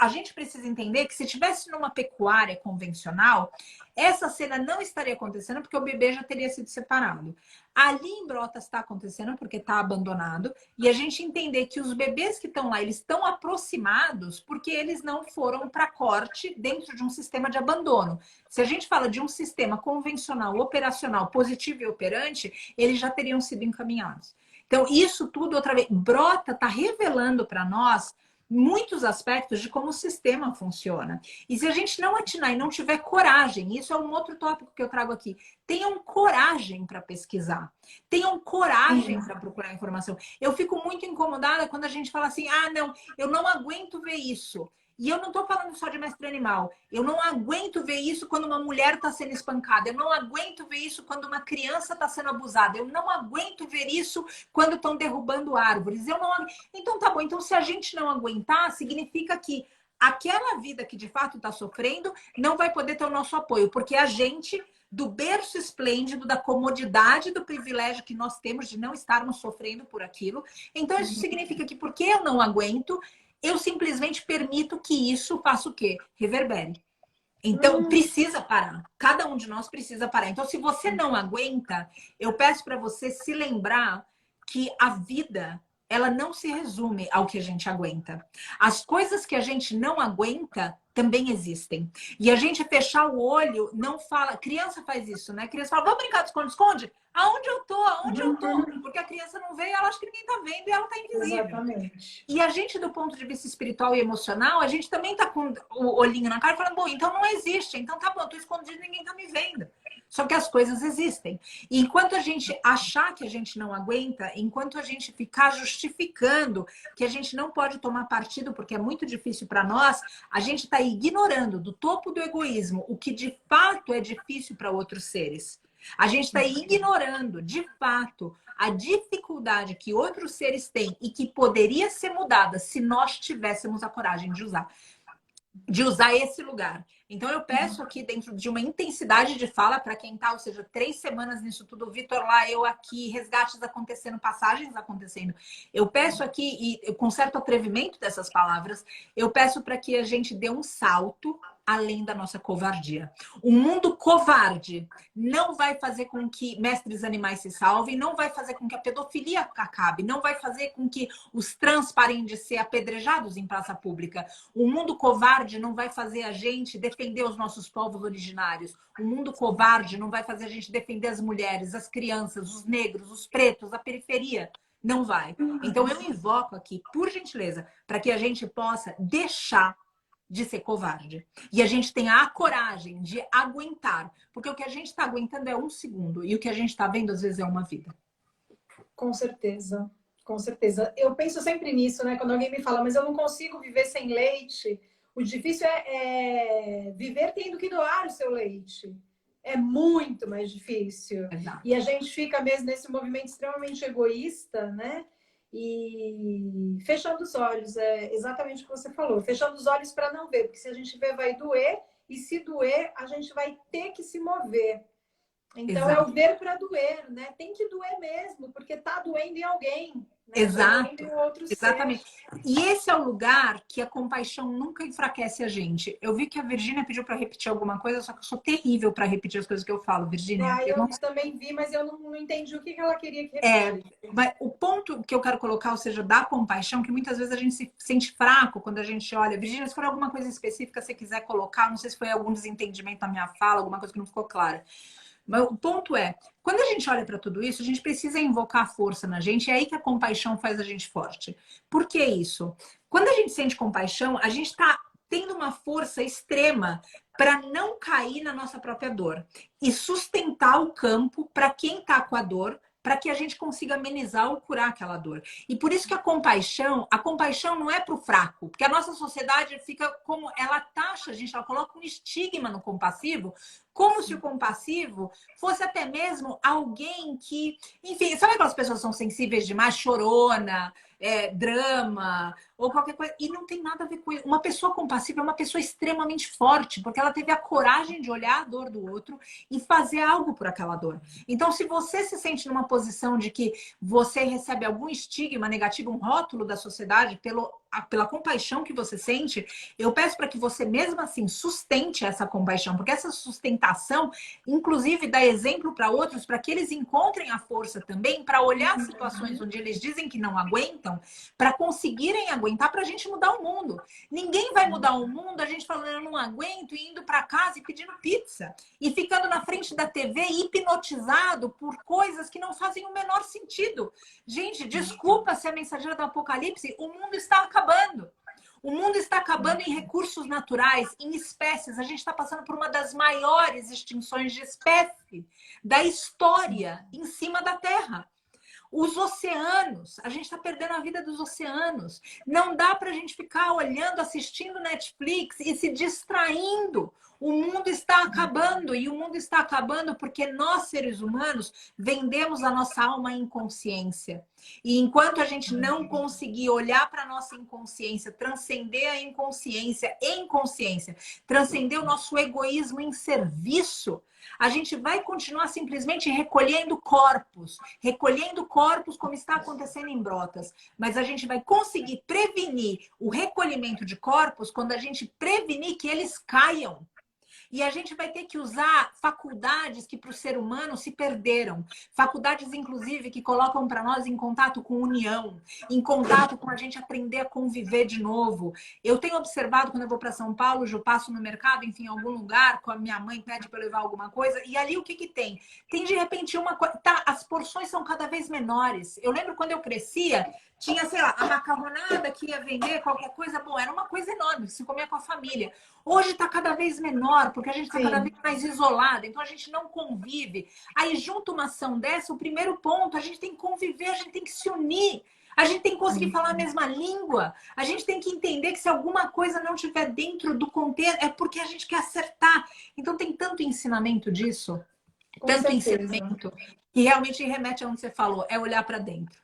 a gente precisa entender que se tivesse numa pecuária convencional, essa cena não estaria acontecendo porque o bebê já teria sido separado. Ali em Brotas está acontecendo porque está abandonado, e a gente entender que os bebês que estão lá, eles estão aproximados porque eles não foram para corte dentro de um sistema de abandono. Se a gente fala de um sistema convencional, operacional, positivo e operante, eles já teriam sido encaminhados. Então, isso tudo, outra vez, Brota está revelando para nós muitos aspectos de como o sistema funciona. E se a gente não atinar e não tiver coragem, isso é um outro tópico que eu trago aqui, tenham coragem para pesquisar, tenham coragem para procurar informação. Eu fico muito incomodada quando a gente fala assim, ah, não, eu não aguento ver isso. E eu não estou falando só de mestre animal. Eu não aguento ver isso quando uma mulher está sendo espancada. Eu não aguento ver isso quando uma criança está sendo abusada. Eu não aguento ver isso quando estão derrubando árvores. Então tá bom. Então se a gente não aguentar, significa que aquela vida que de fato está sofrendo não vai poder ter o nosso apoio. Porque a gente, do berço esplêndido, da comodidade, do privilégio que nós temos de não estarmos sofrendo por aquilo. Então isso significa que porque eu não aguento, eu simplesmente permito que isso faça o quê? Reverbere. Então, precisa parar. Cada um de nós precisa parar. Então, se você não aguenta, eu peço para você se lembrar que a vida ela não se resume ao que a gente aguenta. As coisas que a gente não aguenta também existem. E a gente fechar o olho não fala... Criança faz isso, né? Criança fala, vamos brincar de esconde-esconde? Aonde eu tô? Aonde eu tô? Porque a criança não vê, ela acha que ninguém tá vendo e ela tá invisível. Exatamente. E a gente, do ponto de vista espiritual e emocional, a gente também tá com o olhinho na cara falando, bom, então não existe. Então tá bom, eu tô escondido, ninguém tá me vendo. Só que as coisas existem. E enquanto a gente achar que a gente não aguenta, enquanto a gente ficar justificando que a gente não pode tomar partido porque é muito difícil para nós, a gente está ignorando do topo do egoísmo o que de fato é difícil para outros seres. A gente está ignorando, de fato, a dificuldade que outros seres têm e que poderia ser mudada se nós tivéssemos a coragem de usar esse lugar. Então, eu peço aqui, dentro de uma intensidade de fala, para quem tá, ou seja, 3 semanas nisso tudo, o Vitor lá, eu aqui, resgates acontecendo, passagens acontecendo. Eu peço aqui, e com certo atrevimento dessas palavras, eu peço para que a gente dê um salto além da nossa covardia. O mundo covarde não vai fazer com que mestres animais se salvem, não vai fazer com que a pedofilia acabe, não vai fazer com que os trans parem de ser apedrejados em praça pública. O mundo covarde não vai fazer a gente defender os nossos povos originários. O mundo covarde não vai fazer a gente defender as mulheres, as crianças, os negros, os pretos, a periferia. Não vai. Então eu invoco aqui, por gentileza, para que a gente possa deixar de ser covarde. E a gente tenha a coragem de aguentar. Porque o que a gente está aguentando é 1 segundo. E o que a gente está vendo, às vezes, é uma vida. Com certeza. Com certeza. Eu penso sempre nisso, né? Quando alguém me fala, mas eu não consigo viver sem leite. O difícil é viver tendo que doar o seu leite. É muito mais difícil. Exato. E a gente fica mesmo nesse movimento extremamente egoísta, né? E fechando os olhos, é exatamente o que você falou. Fechando os olhos para não ver, porque se a gente ver, vai doer. E se doer, a gente vai ter que se mover. Então, Exato. é o ver para doer, né? Tem que doer mesmo, porque tá doendo em alguém. Né? Exato. Tá doendo em outro Exatamente. ser. E esse é o lugar que a compaixão nunca enfraquece a gente. Eu vi que a Virgínia pediu para repetir alguma coisa, só que eu sou terrível para repetir as coisas que eu falo, Virgínia. Eu também vi, mas eu não entendi o que ela queria que repetisse. Mas o ponto que eu quero colocar, ou seja, da compaixão, que muitas vezes a gente se sente fraco quando a gente olha. Virgínia, se for alguma coisa específica, se você quiser colocar, não sei se foi algum desentendimento na minha fala, alguma coisa que não ficou clara. Mas o ponto é, quando a gente olha para tudo isso, a gente precisa invocar a força na gente, é aí que a compaixão faz a gente forte. Por que isso? Quando a gente sente compaixão, a gente está tendo uma força extrema para não cair na nossa própria dor e sustentar o campo para quem está com a dor, para que a gente consiga amenizar ou curar aquela dor. E por isso que a compaixão não é para o fraco, porque a nossa sociedade fica como, ela taxa a gente, ela coloca um estigma no compassivo, como se o compassivo fosse até mesmo alguém que, enfim, sabe aquelas pessoas que são sensíveis demais, chorona, drama, ou qualquer coisa, e não tem nada a ver com isso. Uma pessoa compassiva é uma pessoa extremamente forte, porque ela teve a coragem de olhar a dor do outro e fazer algo por aquela dor. Então, se você se sente numa posição de que você recebe algum estigma negativo, um rótulo da sociedade pela compaixão que você sente, eu peço para que você mesmo assim sustente essa compaixão, porque essa sustentação, inclusive, dá exemplo para outros, para que eles encontrem a força também para olhar situações onde eles dizem que não aguentam, para conseguirem aguentar, para a gente mudar o mundo. Ninguém vai mudar o mundo a gente falando eu não aguento e indo para casa e pedindo pizza e ficando na frente da TV hipnotizado por coisas que não fazem o menor sentido. Gente, desculpa ser a mensageira do apocalipse, o mundo está acabando. O mundo está acabando em recursos naturais, em espécies. A gente está passando por uma das maiores extinções de espécie da história em cima da Terra. Os oceanos, a gente está perdendo a vida dos oceanos. Não dá para a gente ficar olhando, assistindo Netflix e se distraindo. O mundo está acabando e o mundo está acabando porque nós, seres humanos, vendemos a nossa alma à inconsciência. E enquanto a gente não conseguir olhar para a nossa inconsciência, transcender a inconsciência em consciência, transcender o nosso egoísmo em serviço, a gente vai continuar simplesmente recolhendo corpos como está acontecendo em Brotas. Mas a gente vai conseguir prevenir o recolhimento de corpos quando a gente prevenir que eles caiam. E a gente vai ter que usar faculdades que para o ser humano se perderam. Faculdades, inclusive, que colocam para nós em contato com união, em contato com a gente aprender a conviver de novo. Eu tenho observado quando eu vou para São Paulo, eu passo no mercado, enfim, em algum lugar, com a minha mãe pede para eu levar alguma coisa, e ali o que que tem? Tem de repente uma coisa. Tá, as porções são cada vez menores. Eu lembro quando eu crescia, tinha, sei lá, a macarronada que ia vender qualquer coisa, bom, era uma coisa enorme, se comia com a família. Hoje está cada vez menor, porque a gente está cada vez mais isolado, então a gente não convive. Aí, junto uma ação dessa, o primeiro ponto, a gente tem que conviver, a gente tem que se unir. A gente tem que conseguir falar a mesma língua. A gente tem que entender que se alguma coisa não estiver dentro do contexto, é porque a gente quer acertar. Então tem tanto ensinamento disso, tanto ensinamento, que realmente remete a onde você falou, é olhar para dentro.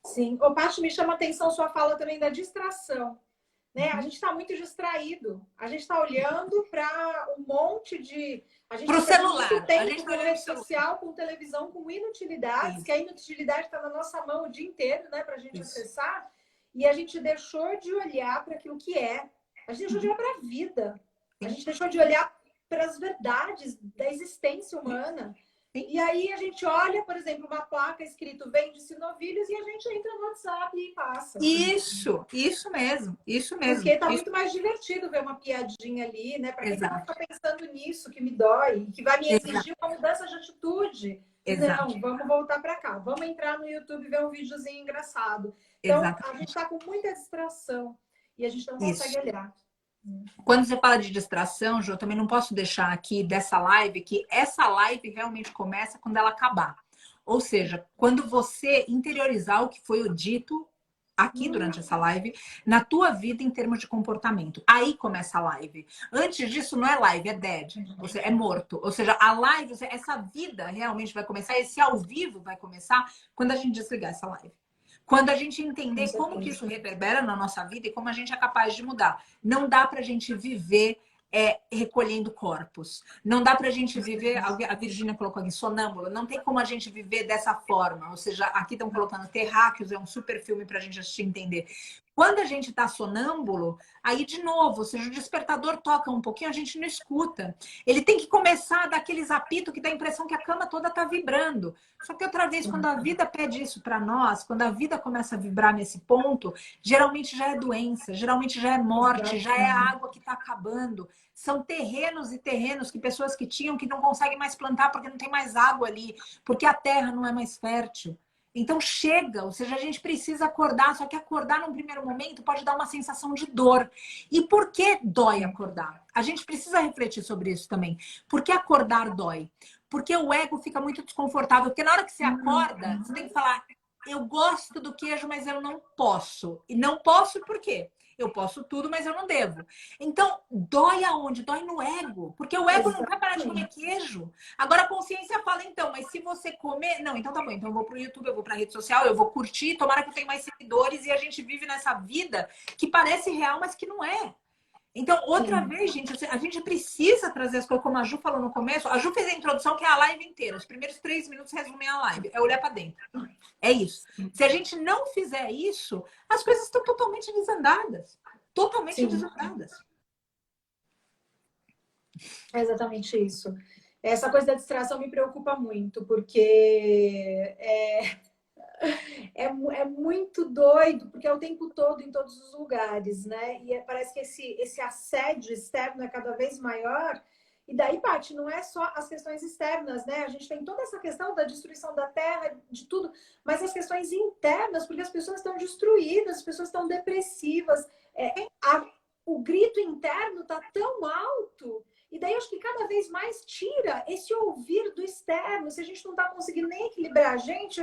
Sim. Ô, Paty, me chama a atenção sua fala também da distração. Né? A gente está muito distraído. A gente está olhando para um monte de... A gente Pro está celular. muito tempo A gente com rede social, com televisão, com inutilidades, que a inutilidade está na nossa mão o dia inteiro, né? Para a gente acessar. E a gente deixou de olhar para aquilo que é. A gente deixou de olhar para a vida. A gente deixou de olhar para as verdades da existência humana. E aí a gente olha, por exemplo, uma placa escrito vende-se novilhos e a gente entra no WhatsApp e passa. Isso mesmo, isso mesmo. Porque tá muito mais divertido ver uma piadinha ali, né? Para quem tá pensando nisso, que me dói, que vai me exigir uma mudança de atitude. Exato. Não, vamos voltar para cá. Vamos entrar no YouTube e ver um videozinho engraçado. Então, a gente tá com muita distração e a gente não consegue olhar. Quando você fala de distração, Jô, eu também não posso deixar aqui dessa live que essa live realmente começa quando ela acabar. Ou seja, quando você interiorizar o que foi dito aqui durante essa live, na tua vida em termos de comportamento. Aí começa a live. Antes disso não é live, é dead. Ou seja, é morto. Ou seja, a live, essa vida realmente vai começar, esse ao vivo vai começar quando a gente desligar essa live. Quando a gente entender como que isso reverbera na nossa vida e como a gente é capaz de mudar. Não dá pra gente viver recolhendo corpos. Não dá pra gente viver, a Virgínia colocou aqui, sonâmbula. Não tem como a gente viver dessa forma. Ou seja, aqui estão colocando Terráqueos, é um super filme pra gente assistir e entender. Quando a gente tá sonâmbulo, aí de novo, ou seja, o despertador toca um pouquinho, a gente não escuta. Ele tem que começar a dar aqueles apitos que dá a impressão que a cama toda tá vibrando. Só que outra vez, quando a vida pede isso para nós, quando a vida começa a vibrar nesse ponto, geralmente já é doença, geralmente já é morte, já é a água que está acabando. São terrenos e terrenos que pessoas que tinham que não conseguem mais plantar porque não tem mais água ali, porque a terra não é mais fértil. Então chega, ou seja, a gente precisa acordar, só que acordar num primeiro momento pode dar uma sensação de dor. E por que dói acordar? A gente precisa refletir sobre isso também. Por que acordar dói? Porque o ego fica muito desconfortável. Porque na hora que você acorda, você tem que falar: eu gosto do queijo, mas eu não posso. E não posso por quê? Eu posso tudo, mas eu não devo. Então, dói aonde? Dói no ego. Porque o ego não vai parar de comer queijo. Agora a consciência fala, então, mas se você comer... Não, então tá bom. Então eu vou pro YouTube, eu vou pra rede social, eu vou curtir, tomara que eu tenha mais seguidores. E a gente vive nessa vida que parece real, mas que não é. Então, outra vez, gente, a gente precisa trazer as coisas, como a Ju falou no começo. A Ju fez a introdução, que é a live inteira. Os primeiros 3 minutos resumem a live. É olhar para dentro. É isso. Se a gente não fizer isso, as coisas estão totalmente desandadas. Totalmente desandadas. É exatamente isso. Essa coisa da distração me preocupa muito, porque é muito doido, porque é o tempo todo em todos os lugares, né? E parece que esse assédio externo é cada vez maior. E daí, Paty, não é só as questões externas, né? A gente tem toda essa questão da destruição da terra, de tudo, mas as questões internas, porque as pessoas estão destruídas, as pessoas estão depressivas. O grito interno está tão alto. E daí, eu acho que cada vez mais tira esse ouvir do externo. Se a gente não está conseguindo nem equilibrar a gente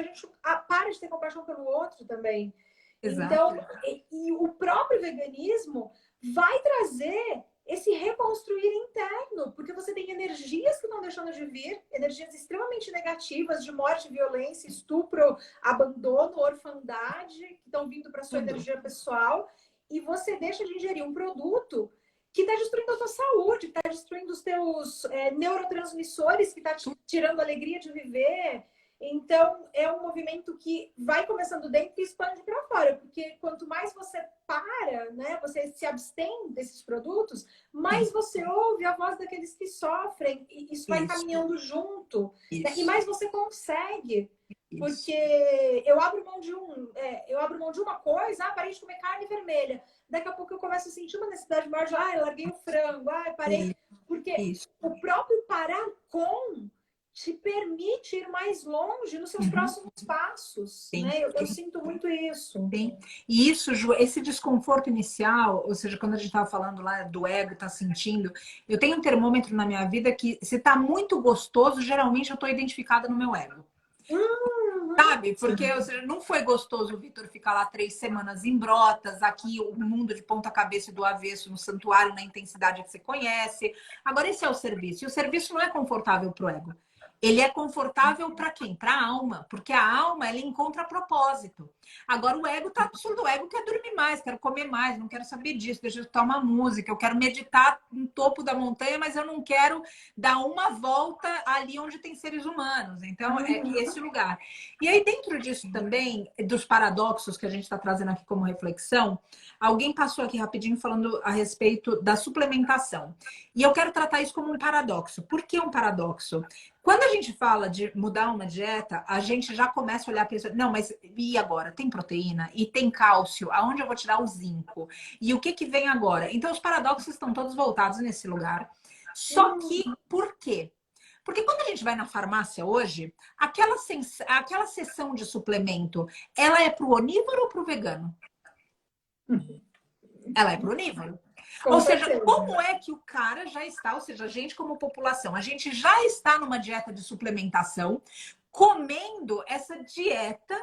para de ter compaixão pelo outro também. Exato. Então, e o próprio veganismo vai trazer esse reconstruir interno, porque você tem energias que estão deixando de vir, energias extremamente negativas de morte, violência, estupro, abandono, orfandade, que estão vindo para sua energia pessoal, e você deixa de ingerir um produto que está destruindo a tua saúde, que está destruindo os teus neurotransmissores, que está tirando a alegria de viver. Então, é um movimento que vai começando dentro e expande para fora, porque quanto mais você para, né, você se abstém desses produtos, mais você ouve a voz daqueles que sofrem, e isso vai Isso, caminhando junto, né? E isso, mais você consegue. isso. Porque eu abro mão de uma coisa, parei de comer carne vermelha. Daqui a pouco eu começo a sentir uma necessidade maior de, eu larguei o frango, parei. Porque Isso. o próprio parar com te permite ir mais longe nos seus Uhum. próximos passos, Sim, né? Eu sim. sinto muito isso. Sim. E isso, Ju, esse desconforto inicial, ou seja, quando a gente estava falando lá do ego, tá sentindo, eu tenho um termômetro na minha vida que, se tá muito gostoso, geralmente eu estou identificada no meu ego. Sabe? Porque, ou seja, não foi gostoso o Vitor ficar lá 3 semanas em Brotas, aqui o mundo de ponta cabeça e do avesso, no santuário, na intensidade que você conhece. Agora, esse é o serviço. E o serviço não é confortável para o ego. Ele é confortável para quem? Para a alma. Porque a alma, ela encontra propósito. Agora, o ego tá absurdo. O ego quer dormir mais, quer comer mais, não quero saber disso, deixa eu escutar uma música, eu quero meditar no topo da montanha, mas eu não quero dar uma volta ali onde tem seres humanos. Então, é esse lugar. E aí, dentro disso também, dos paradoxos que a gente está trazendo aqui como reflexão, alguém passou aqui rapidinho falando a respeito da suplementação. E eu quero tratar isso como um paradoxo. Por que um paradoxo? Quando a gente fala de mudar uma dieta, a gente já começa a olhar para isso. Não, mas e agora? Tem proteína? E tem cálcio? Aonde eu vou tirar o zinco? E o que que vem agora? Então, os paradoxos estão todos voltados nesse lugar. Só que, por quê? Porque quando a gente vai na farmácia hoje, aquela sessão de suplemento, ela é para o onívoro ou para o vegano? Ela é para o onívoro. Com Ou seja, certeza. como é que o cara já está, ou seja, a gente como população, a gente já está numa dieta de suplementação, comendo essa dieta,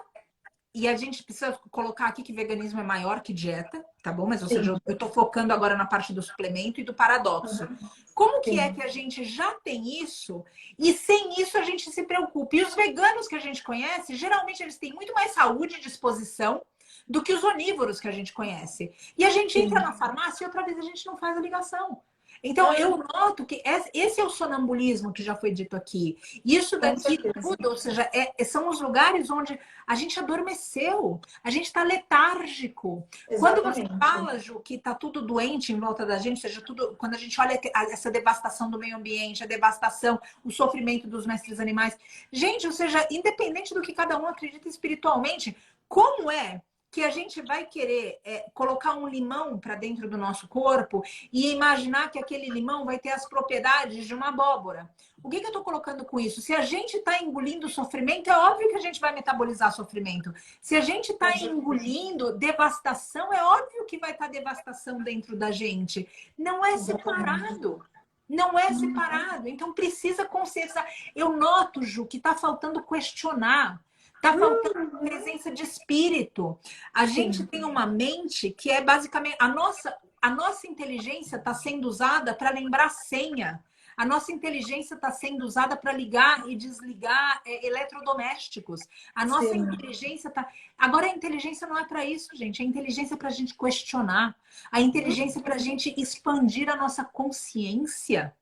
e a gente precisa colocar aqui que veganismo é maior que dieta, tá bom? Mas, ou seja, Sim. eu estou focando agora na parte do suplemento e do paradoxo. Como que é Sim. que a gente já tem isso e sem isso a gente se preocupa? E os veganos que a gente conhece, geralmente eles têm muito mais saúde e disposição do que os onívoros que a gente conhece. E a gente Sim. entra na farmácia e outra vez a gente não faz a ligação. Então, eu noto que esse é o sonambulismo que já foi dito aqui. Isso Com daqui certeza. tudo, ou seja, são os lugares onde a gente adormeceu, a gente está letárgico. Quando você Exatamente. fala, Ju, que está tudo doente em volta da gente, ou seja, tudo, quando a gente olha essa devastação do meio ambiente, a devastação, o sofrimento dos mestres animais, gente, ou seja, independente do que cada um acredita espiritualmente, como é que a gente vai querer colocar um limão para dentro do nosso corpo e imaginar que aquele limão vai ter as propriedades de uma abóbora? O que eu estou colocando com isso? Se a gente está engolindo sofrimento, é óbvio que a gente vai metabolizar sofrimento. Se a gente está engolindo devastação, é óbvio que vai estar devastação dentro da gente. Não é separado. Não é separado. Então precisa conscientizar. Eu noto, Ju, que está faltando questionar. Está faltando presença de espírito. A gente tem uma mente que é basicamente a nossa inteligência está sendo usada para lembrar senha. A nossa inteligência está sendo usada para ligar e desligar eletrodomésticos. A nossa inteligência está. Agora, a inteligência não é para isso, gente. A inteligência é para a gente questionar. A inteligência é para a gente expandir a nossa consciência.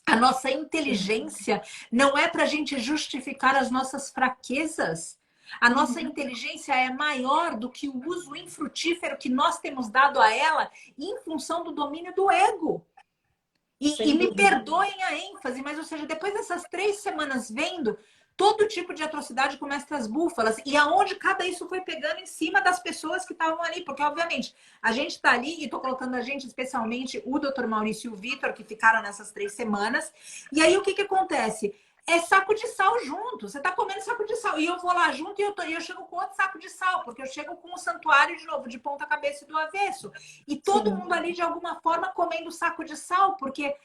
A nossa inteligência não é para a gente justificar as nossas fraquezas. A nossa inteligência é maior do que o uso infrutífero que nós temos dado a ela em função do domínio do ego. E me perdoem a ênfase, mas, ou seja, depois dessas 3 semanas vendo todo tipo de atrocidade com mestras búfalas e aonde cada isso foi pegando em cima das pessoas que estavam ali, porque, obviamente, a gente está ali, e estou colocando a gente, especialmente o Dr. Maurício e o Vitor, que ficaram nessas 3 semanas, e aí o que acontece? É saco de sal junto. Você tá comendo saco de sal. E eu vou lá junto e eu chego com outro saco de sal, porque eu chego com o santuário de novo, de ponta cabeça e do avesso. E todo mundo ali, de alguma forma, comendo saco de sal, porque,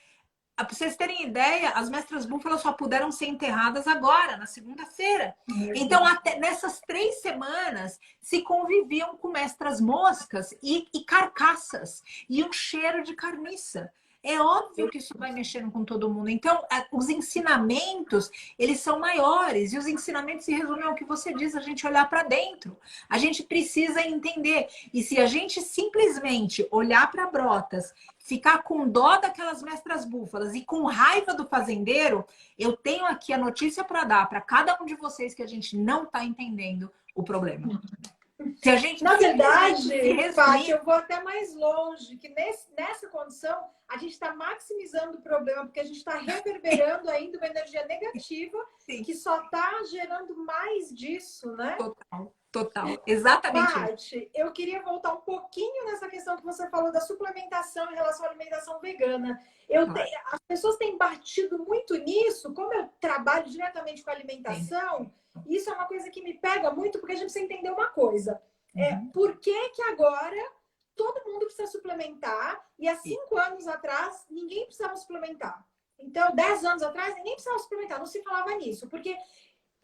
para vocês terem ideia, as mestras búfalas só puderam ser enterradas agora, na segunda-feira. Então, até nessas 3 semanas, se conviviam com mestras moscas e carcaças. E um cheiro de carniça. É óbvio que isso vai mexendo com todo mundo. Então, os ensinamentos, eles são maiores. E os ensinamentos se resumem ao que você diz, a gente olhar para dentro. A gente precisa entender. E se a gente simplesmente olhar para Brotas, ficar com dó daquelas mestras búfalas e com raiva do fazendeiro, eu tenho aqui a notícia para dar para cada um de vocês que a gente não está entendendo o problema. Se a gente Na verdade, se resumir... Paty, eu vou até mais longe, que nessa condição a gente está maximizando o problema, porque a gente está reverberando ainda uma energia negativa. Sim. Que só está gerando mais disso, né? Total, total. Exatamente. Paty, eu queria voltar um pouquinho nessa questão que você falou da suplementação em relação à alimentação vegana. As pessoas têm batido muito nisso, como eu trabalho diretamente com alimentação... Sim. Isso é uma coisa que me pega muito, porque a gente precisa entender uma coisa. Por que agora todo mundo precisa suplementar e há 5 anos atrás ninguém precisava suplementar? Então, 10 anos atrás ninguém precisava suplementar, não se falava nisso. Porque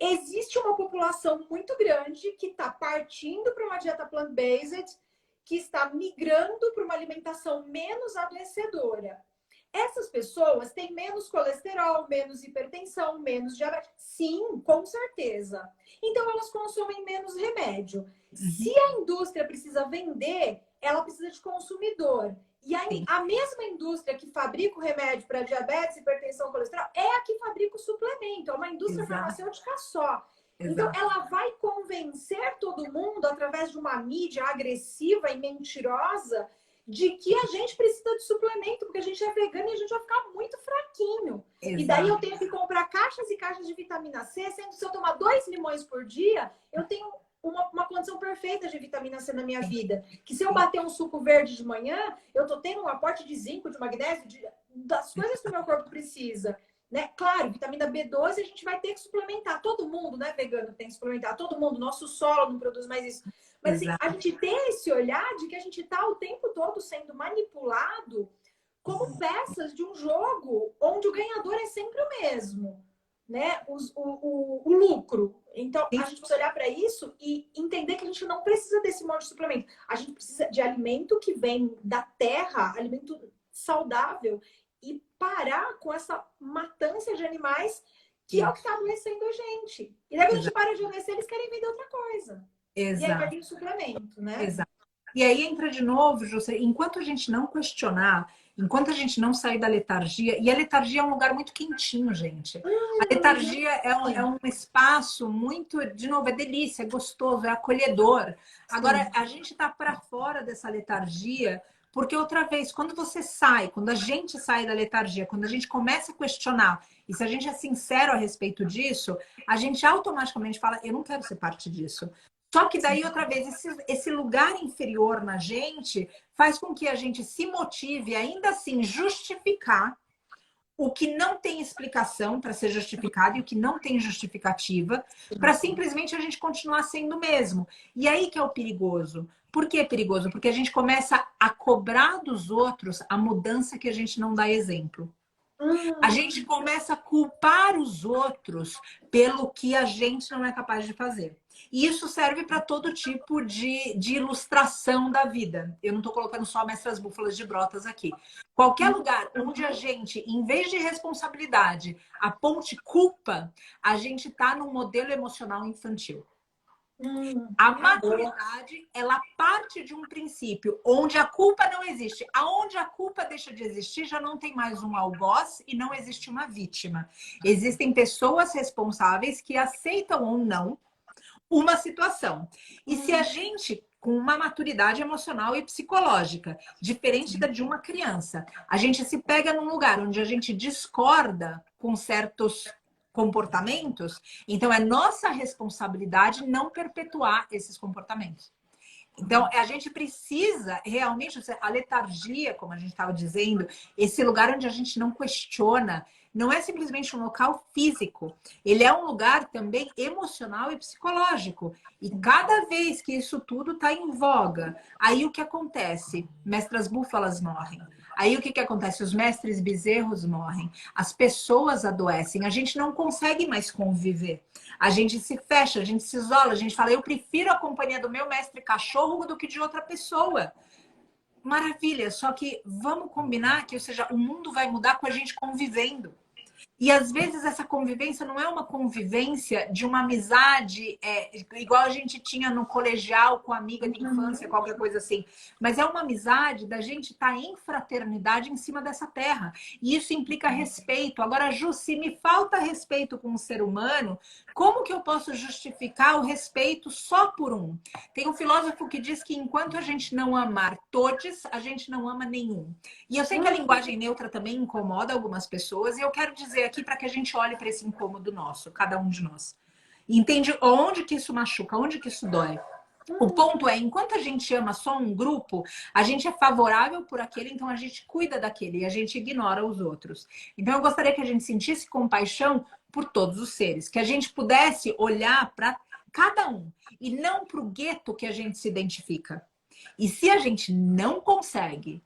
existe uma população muito grande que está partindo para uma dieta plant-based, que está migrando para uma alimentação menos adoecedora. Essas pessoas têm menos colesterol, menos hipertensão, menos diabetes. Sim, com certeza. Então, elas consomem menos remédio. Uhum. Se a indústria precisa vender, ela precisa de consumidor. E a mesma indústria que fabrica o remédio para diabetes, hipertensão, colesterol, é a que fabrica o suplemento. É uma indústria farmacêutica só. Então, ela vai convencer todo mundo, através de uma mídia agressiva e mentirosa, de que a gente precisa de suplemento, porque a gente é vegano e a gente vai ficar muito fraquinho. Exato. E daí eu tenho que comprar caixas e caixas de vitamina C, sendo que se eu tomar 2 limões por dia, eu tenho uma condição perfeita de vitamina C na minha vida. Que se eu bater um suco verde de manhã, eu tô tendo um aporte de zinco, de magnésio, das coisas que o meu corpo precisa. Né? Claro, vitamina B12 a gente vai ter que suplementar. Todo mundo, né, vegano, tem que suplementar. Todo mundo, nosso solo não produz mais isso. Mas assim, a gente tem esse olhar de que a gente está o tempo todo sendo manipulado como peças de um jogo onde o ganhador é sempre o mesmo, né? O lucro. Então, a gente precisa olhar para isso e entender que a gente não precisa desse monte de suplemento. A gente precisa de alimento que vem da terra, alimento saudável, e parar com essa matança de animais que é o que está adoecendo a gente. E daí, quando a gente para de adoecer, eles querem vender outra coisa. Exato. E aí vai vir o suplemento, né? Exato. E aí entra de novo, José, enquanto a gente não questionar, enquanto a gente não sair da letargia, e a letargia é um lugar muito quentinho, gente. A letargia é um espaço muito, de novo, é delícia, é gostoso, é acolhedor. Agora, a gente tá para fora dessa letargia, porque outra vez, quando você sai, quando a gente sai da letargia, quando a gente começa a questionar, e se a gente é sincero a respeito disso, a gente automaticamente fala, eu não quero ser parte disso. Só que daí, outra vez, esse lugar inferior na gente faz com que a gente se motive, ainda assim, justificar o que não tem explicação para ser justificado e o que não tem justificativa, para simplesmente a gente continuar sendo o mesmo. E aí que é o perigoso. Por que é perigoso? Porque a gente começa a cobrar dos outros a mudança que a gente não dá exemplo. A gente começa a culpar os outros pelo que a gente não é capaz de fazer. E isso serve para todo tipo de ilustração da vida. Eu não estou colocando só mestras búfalas de Brotas aqui. Qualquer lugar onde a gente, em vez de responsabilidade, aponte culpa, a gente está num modelo emocional infantil. A maturidade, ela parte de um princípio onde a culpa não existe. Aonde a culpa deixa de existir, já não tem mais um algoz e não existe uma vítima. Existem pessoas responsáveis que aceitam ou não uma situação. E se a gente, com uma maturidade emocional e psicológica, diferente da de uma criança, a gente se pega num lugar onde a gente discorda com certos comportamentos, então é nossa responsabilidade não perpetuar esses comportamentos. Então, a gente precisa realmente, a letargia, como a gente estava dizendo, esse lugar onde a gente não questiona, não é simplesmente um local físico, ele é um lugar também emocional e psicológico. E cada vez que isso tudo está em voga, aí o que acontece? Mestras búfalas morrem. Aí o que acontece? Os mestres bezerros morrem, as pessoas adoecem, a gente não consegue mais conviver. A gente se fecha, a gente se isola, a gente fala, eu prefiro a companhia do meu mestre cachorro do que de outra pessoa. Maravilha, só que vamos combinar que, ou seja, o mundo vai mudar com a gente convivendo. E às vezes essa convivência não é uma convivência de uma amizade igual a gente tinha no colegial com amiga de infância, qualquer coisa assim. Mas é uma amizade da gente estar em fraternidade em cima dessa terra. E isso implica respeito. Agora, Ju, se me falta respeito com o ser humano, como que eu posso justificar o respeito só por um? Tem um filósofo que diz que enquanto a gente não amar todos, a gente não ama nenhum. E eu sei que a linguagem neutra também incomoda algumas pessoas, e eu quero dizer aqui para que a gente olhe para esse incômodo nosso, cada um de nós. E entende onde que isso machuca, onde que isso dói. O ponto é, enquanto a gente ama só um grupo, a gente é favorável por aquele, então a gente cuida daquele e a gente ignora os outros. Então eu gostaria que a gente sentisse compaixão por todos os seres, que a gente pudesse olhar para cada um e não para o gueto que a gente se identifica. E se a gente não consegue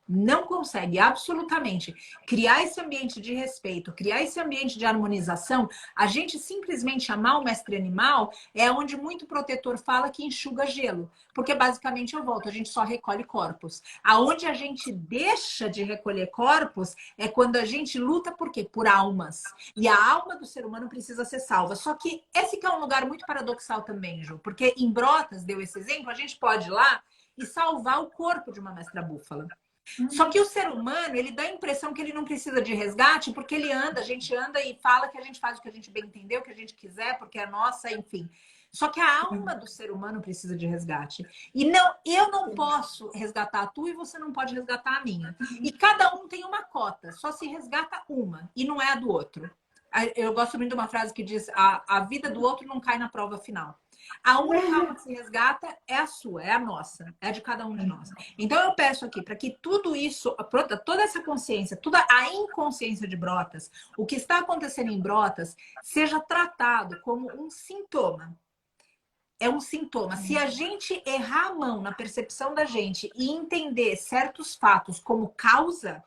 absolutamente criar esse ambiente de respeito, criar esse ambiente de harmonização, a gente simplesmente amar o mestre animal é onde muito protetor fala que enxuga gelo. Porque basicamente eu volto, a gente só recolhe corpos. Aonde a gente deixa de recolher corpos é quando a gente luta por quê? Por almas. E a alma do ser humano precisa ser salva. Só que esse que é um lugar muito paradoxal também, Ju. Porque em Brotas, deu esse exemplo, a gente pode ir lá e salvar o corpo de uma mestra búfala. Só que o ser humano, ele dá a impressão que ele não precisa de resgate, porque ele anda, a gente anda e fala que a gente faz o que a gente bem entendeu, o que a gente quiser, porque é nossa, enfim. Só que a alma do ser humano precisa de resgate. E não, eu não posso resgatar a tua e você não pode resgatar a minha. E cada um tem uma cota, só se resgata uma, e não é a do outro. Eu gosto muito de uma frase que diz: a vida do outro não cai na prova final. A única alma que se resgata é a sua, é a nossa, é a de cada um de nós. Então eu peço aqui para que tudo isso, toda essa consciência, toda a inconsciência de Brotas, o que está acontecendo em Brotas, seja tratado como um sintoma. É um sintoma. Se a gente errar a mão na percepção da gente e entender certos fatos como causa,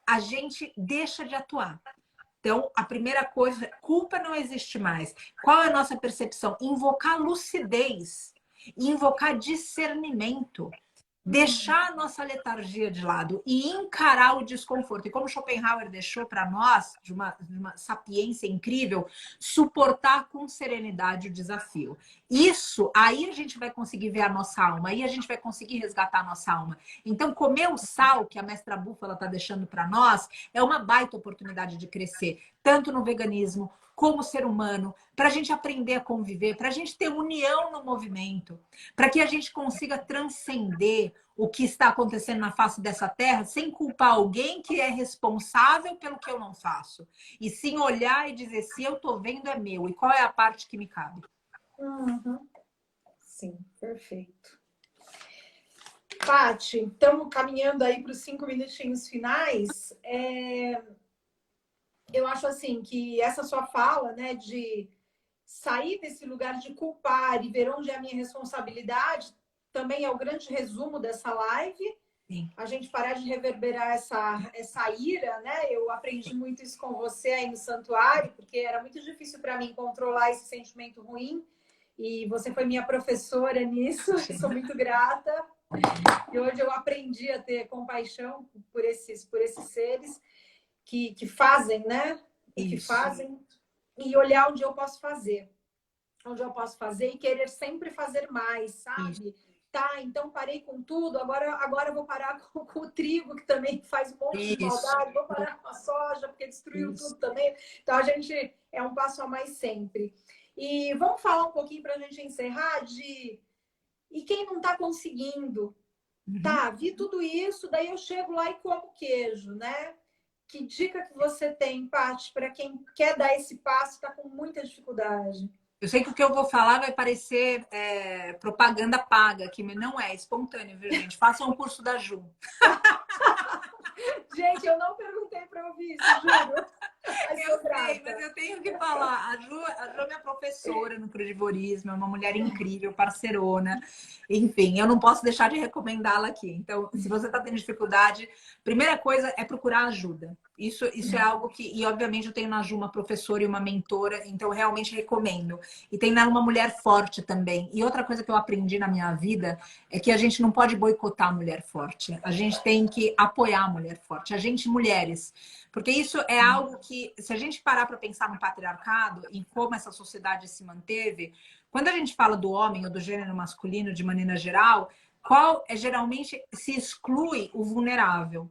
a gente deixa de atuar. Então, a primeira coisa, culpa não existe mais. Qual é a nossa percepção? Invocar lucidez, invocar discernimento, deixar a nossa letargia de lado e encarar o desconforto. E como Schopenhauer deixou para nós, de uma sapiência incrível, suportar com serenidade o desafio. Isso, aí a gente vai conseguir ver a nossa alma, aí a gente vai conseguir resgatar a nossa alma. Então, comer o sal que a mestra Búfala está deixando para nós é uma baita oportunidade de crescer, tanto no veganismo, como ser humano, para a gente aprender a conviver, para a gente ter união no movimento, para que a gente consiga transcender o que está acontecendo na face dessa terra sem culpar alguém que é responsável pelo que eu não faço. E sim olhar e dizer, se eu estou vendo é meu, e qual é a parte que me cabe. Sim, perfeito. Paty, estamos caminhando aí para os 5 minutinhos finais. Eu acho assim que essa sua fala, né, de sair desse lugar de culpar e ver onde é a minha responsabilidade, também é o grande resumo dessa live. Sim. A gente parar de reverberar essa ira, né? Eu aprendi muito isso com você aí no santuário, porque era muito difícil para mim controlar esse sentimento ruim. E você foi minha professora nisso, sou muito grata. E hoje eu aprendi a ter compaixão por esses seres que fazem, né? E que fazem. E olhar onde eu posso fazer. Onde eu posso fazer e querer sempre fazer mais, sabe? Isso. Tá, então parei com tudo, agora eu vou parar com o trigo, que também faz um monte de maldade, vou parar com a soja, porque destruiu tudo também. Então a gente é um passo a mais sempre. E vamos falar um pouquinho para a gente encerrar e quem não está conseguindo, tá? Vi tudo isso, daí eu chego lá e como queijo, né? Que dica que você tem, Paty, para quem quer dar esse passo e está com muita dificuldade? Eu sei que o que eu vou falar vai parecer propaganda paga aqui, mas não é espontâneo, viu, gente? Façam um curso da Ju. Gente, eu não perguntei para ouvir isso, juro. Eu sei, mas eu tenho que falar. A Ju é minha professora no crudivorismo, é uma mulher incrível, parceirona. Enfim, eu não posso deixar de recomendá-la aqui. Então, se você está tendo dificuldade, primeira coisa é procurar ajuda. Isso é algo que, e obviamente eu tenho na Ju uma professora e uma mentora, então eu realmente recomendo. E tem nela uma mulher forte também. E outra coisa que eu aprendi na minha vida é que a gente não pode boicotar a mulher forte. A gente tem que apoiar a mulher forte. A gente, mulheres. Porque isso é algo que, se a gente parar para pensar no patriarcado e como essa sociedade se manteve, quando a gente fala do homem ou do gênero masculino de maneira geral, qual é geralmente se exclui o vulnerável.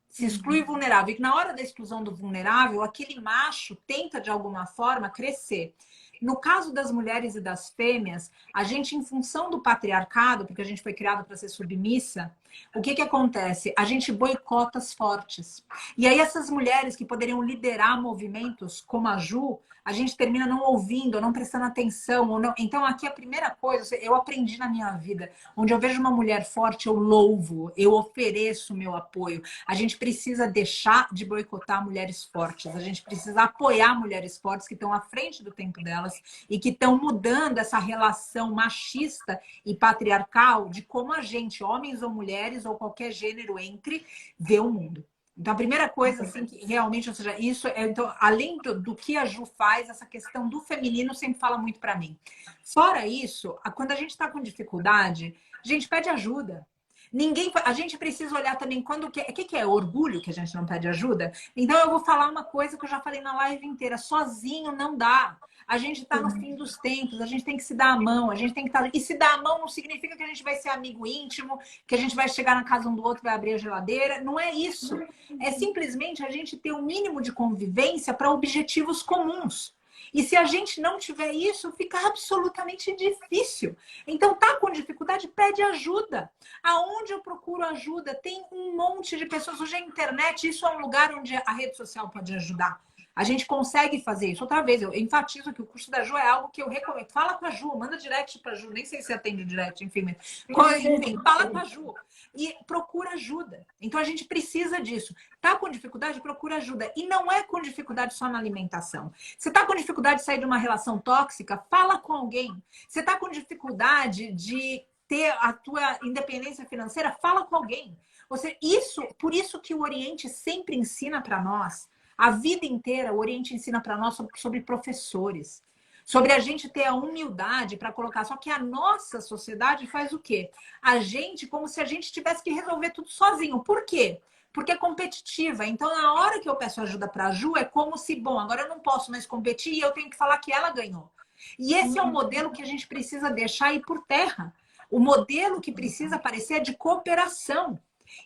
Se exclui o vulnerável. E na hora da exclusão do vulnerável, aquele macho tenta, de alguma forma, crescer. No caso das mulheres e das fêmeas, a gente, em função do patriarcado, porque a gente foi criado para ser submissa, o que acontece? A gente boicota as fortes. E aí essas mulheres que poderiam liderar movimentos como a Ju, a gente termina não ouvindo, ou não prestando atenção. Ou não... Então, aqui a primeira coisa, eu aprendi na minha vida, onde eu vejo uma mulher forte, eu louvo, eu ofereço meu apoio. A gente precisa deixar de boicotar mulheres fortes. A gente precisa apoiar mulheres fortes que estão à frente do tempo delas e que estão mudando essa relação machista e patriarcal de como a gente, homens ou mulheres ou qualquer gênero entre, vê o mundo. Então, a primeira coisa, assim, que realmente, ou seja, isso é, então, além do que a Ju faz, essa questão do feminino sempre fala muito para mim. Fora isso, quando a gente está com dificuldade, a gente pede ajuda. Ninguém, a gente precisa olhar também quando que é orgulho que a gente não pede ajuda. Então eu vou falar uma coisa que eu já falei na live inteira: sozinho não dá. A gente está no fim dos tempos, a gente tem que se dar a mão, a gente tem que estar. E se dar a mão não significa que a gente vai ser amigo íntimo, que a gente vai chegar na casa um do outro e vai abrir a geladeira. Não é isso. É simplesmente a gente ter um mínimo de convivência para objetivos comuns. E se a gente não tiver isso, fica absolutamente difícil. Então, tá com dificuldade, pede ajuda. Aonde eu procuro ajuda? Tem um monte de pessoas. Hoje a internet, isso é um lugar onde a rede social pode ajudar. A gente consegue fazer isso. Outra vez, eu enfatizo que o curso da Ju é algo que eu recomendo. Fala com a Ju, manda direct para a Ju. Nem sei se atende direct, enfim. Enfim, fala com a Ju. E procura ajuda. Então, a gente precisa disso. Tá com dificuldade? Procura ajuda. E não é com dificuldade só na alimentação. Você tá com dificuldade de sair de uma relação tóxica? Fala com alguém. Você tá com dificuldade de ter a tua independência financeira? Fala com alguém. Por isso que o Oriente sempre ensina para nós, a vida inteira, o Oriente ensina para nós sobre professores, sobre a gente ter a humildade para colocar. Só que a nossa sociedade faz o quê? A gente, como se a gente tivesse que resolver tudo sozinho. Por quê? Porque é competitiva. Então, na hora que eu peço ajuda para a Ju, é como se, bom, agora eu não posso mais competir e eu tenho que falar que ela ganhou. E esse é o modelo que a gente precisa deixar ir por terra. O modelo que precisa aparecer é de cooperação.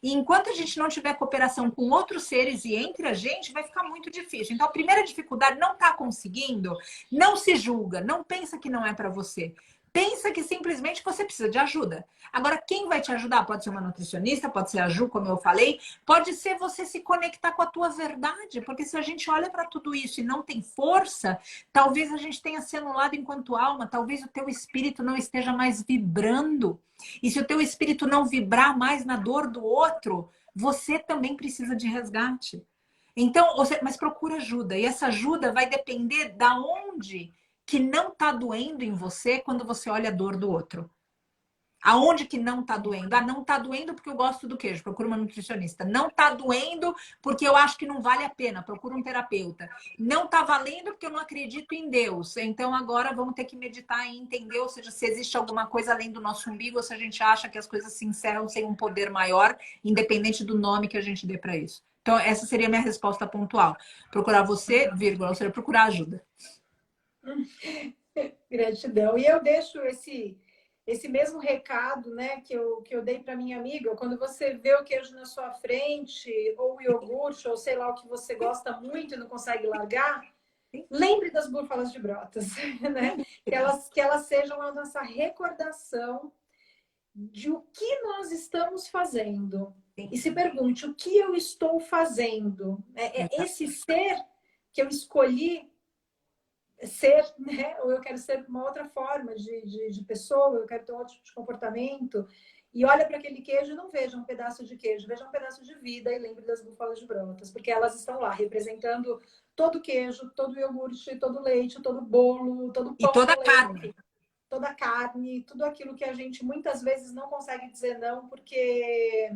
E enquanto a gente não tiver cooperação com outros seres e entre a gente, vai ficar muito difícil. Então, a primeira dificuldade, não está conseguindo, não se julga, não pensa que não é para você. Pensa que simplesmente você precisa de ajuda. Agora, quem vai te ajudar? Pode ser uma nutricionista, pode ser a Ju, como eu falei, pode ser você se conectar com a tua verdade, porque se a gente olha para tudo isso e não tem força, talvez a gente tenha se anulado enquanto alma, talvez o teu espírito não esteja mais vibrando. E se o teu espírito não vibrar mais na dor do outro, você também precisa de resgate. Então, mas procura ajuda. E essa ajuda vai depender da onde que não está doendo em você quando você olha a dor do outro. Aonde que não está doendo? Ah, não está doendo porque eu gosto do queijo, procura uma nutricionista. Não está doendo porque eu acho que não vale a pena, procura um terapeuta. Não está valendo porque eu não acredito em Deus. Então agora vamos ter que meditar e entender, ou seja, se existe alguma coisa além do nosso umbigo, ou se a gente acha que as coisas se encerram sem um poder maior, independente do nome que a gente dê para isso. Então essa seria a minha resposta pontual. Procurar você, vírgula, ou seja, procurar ajuda. Gratidão. E eu deixo esse mesmo recado, né, que eu dei para minha amiga. Quando você vê o queijo na sua frente, ou o iogurte, ou sei lá o que você gosta muito e não consegue largar, lembre das búfalas de Brotas, né? Que elas sejam a nossa recordação de o que nós estamos fazendo. E se pergunte, o que eu estou fazendo? É esse ser que eu escolhi ser, né? Ou eu quero ser uma outra forma de pessoa, eu quero ter um outro tipo de comportamento. E olha para aquele queijo e não veja um pedaço de queijo, veja um pedaço de vida e lembre das búfalas de Brotas, porque elas estão lá representando todo o queijo, todo o iogurte, todo o leite, todo o bolo, todo o pão E toda com a carne. toda a carne, tudo aquilo que a gente muitas vezes não consegue dizer não, porque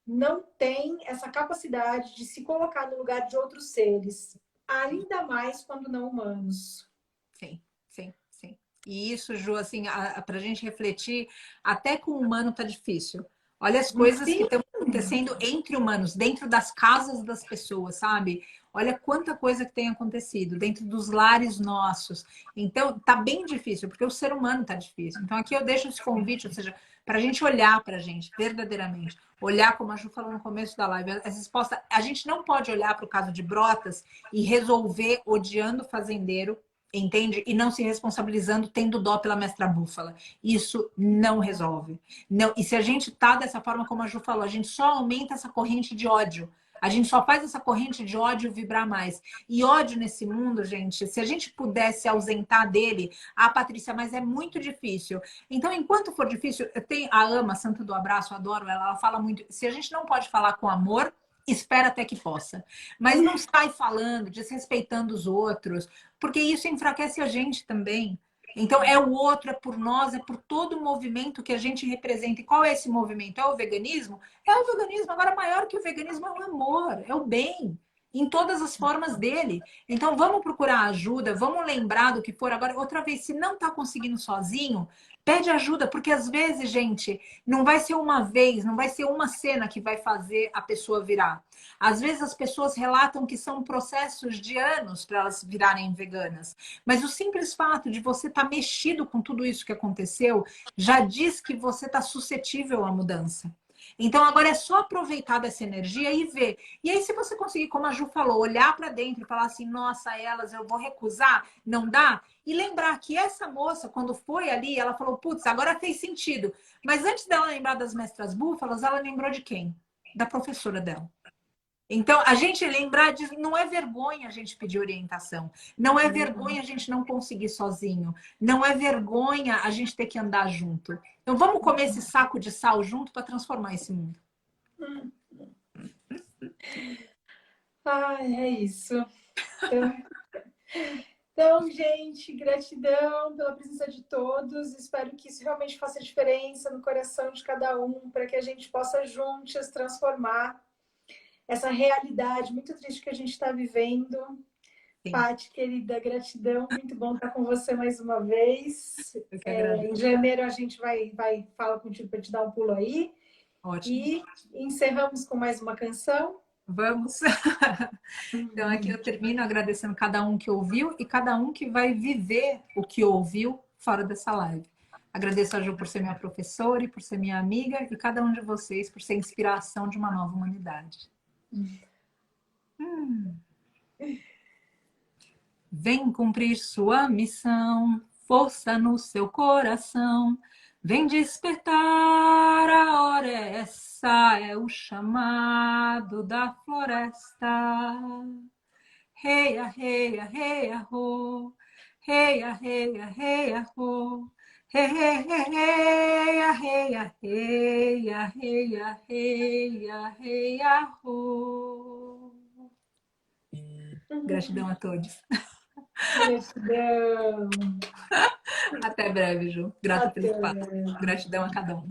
não tem essa capacidade de se colocar no lugar de outros seres, ainda mais quando não humanos. Sim, sim, sim. E isso, Ju, assim, para a gente refletir, até com o humano tá difícil. Olha as coisas que Sim, estão acontecendo entre humanos, dentro das casas das pessoas, sabe? Olha quanta coisa que tem acontecido dentro dos lares nossos. Então, tá bem difícil, porque o ser humano tá difícil. Então, aqui eu deixo esse convite, ou seja, para a gente olhar para a gente verdadeiramente, olhar como a Ju falou no começo da live, essa resposta, a gente não pode olhar para o caso de Brotas e resolver odiando o fazendeiro, entende? E não se responsabilizando, tendo dó pela mestra búfala. Isso não resolve. Não. E se a gente tá dessa forma, como a Ju falou, a gente só aumenta essa corrente de ódio. A gente só faz essa corrente de ódio vibrar mais. E ódio nesse mundo, gente, se a gente pudesse ausentar dele, Patrícia, mas é muito difícil. Então, enquanto for difícil, eu tenho a Ama, Santa do Abraço, adoro ela, ela fala muito. Se a gente não pode falar com amor, espera até que possa. Mas não sai falando, desrespeitando os outros, porque isso enfraquece a gente também. Então, é o outro, é por nós, é por todo o movimento que a gente representa. E qual é esse movimento? É o veganismo? É o veganismo. Agora, maior que o veganismo é o amor, é o bem, em todas as formas dele. Então, vamos procurar ajuda, vamos lembrar do que for. Agora, outra vez, se não está conseguindo sozinho, pede ajuda, porque às vezes, gente, não vai ser uma vez, não vai ser uma cena que vai fazer a pessoa virar. Às vezes as pessoas relatam que são processos de anos para elas virarem veganas. Mas o simples fato de você estar mexido com tudo isso que aconteceu já diz que você está suscetível à mudança. Então agora é só aproveitar dessa energia e ver. E aí, se você conseguir, como a Ju falou, olhar para dentro e falar assim: nossa, elas, eu vou recusar, não dá. E lembrar que essa moça, quando foi ali, ela falou: putz, agora fez sentido. Mas antes dela lembrar das mestras búfalas, ela lembrou de quem? Da professora dela. Então, a gente lembrar de não é vergonha a gente pedir orientação, não é vergonha a gente não conseguir sozinho, não é vergonha a gente ter que andar junto. Então, vamos comer esse saco de sal junto para transformar esse mundo. ai, é isso. Então, gente, gratidão pela presença de todos. Espero que isso realmente faça diferença no coração de cada um, para que a gente possa juntos transformar essa realidade muito triste que a gente está vivendo. Sim, Paty, querida, gratidão. Muito bom estar com você mais uma vez. eu que agradeço. Em janeiro a gente vai falar contigo para te dar um pulo aí. Ótimo. E encerramos com mais uma canção. Vamos. Então, aqui eu termino agradecendo cada um que ouviu e cada um que vai viver o que ouviu fora dessa live. Agradeço a Ju por ser minha professora e por ser minha amiga e cada um de vocês por ser inspiração de uma nova humanidade. Vem cumprir sua missão, força no seu coração. Vem despertar, a hora é essa, é o chamado da floresta. Reia, reia, reia, ho. Reia, reia, reia, ho. Reia, reia, reia, reia, reia, reia, reia, ho. Gratidão a todos. Gratidão. Até breve, Ju. Grata pelo Até. espaço. Gratidão a cada um.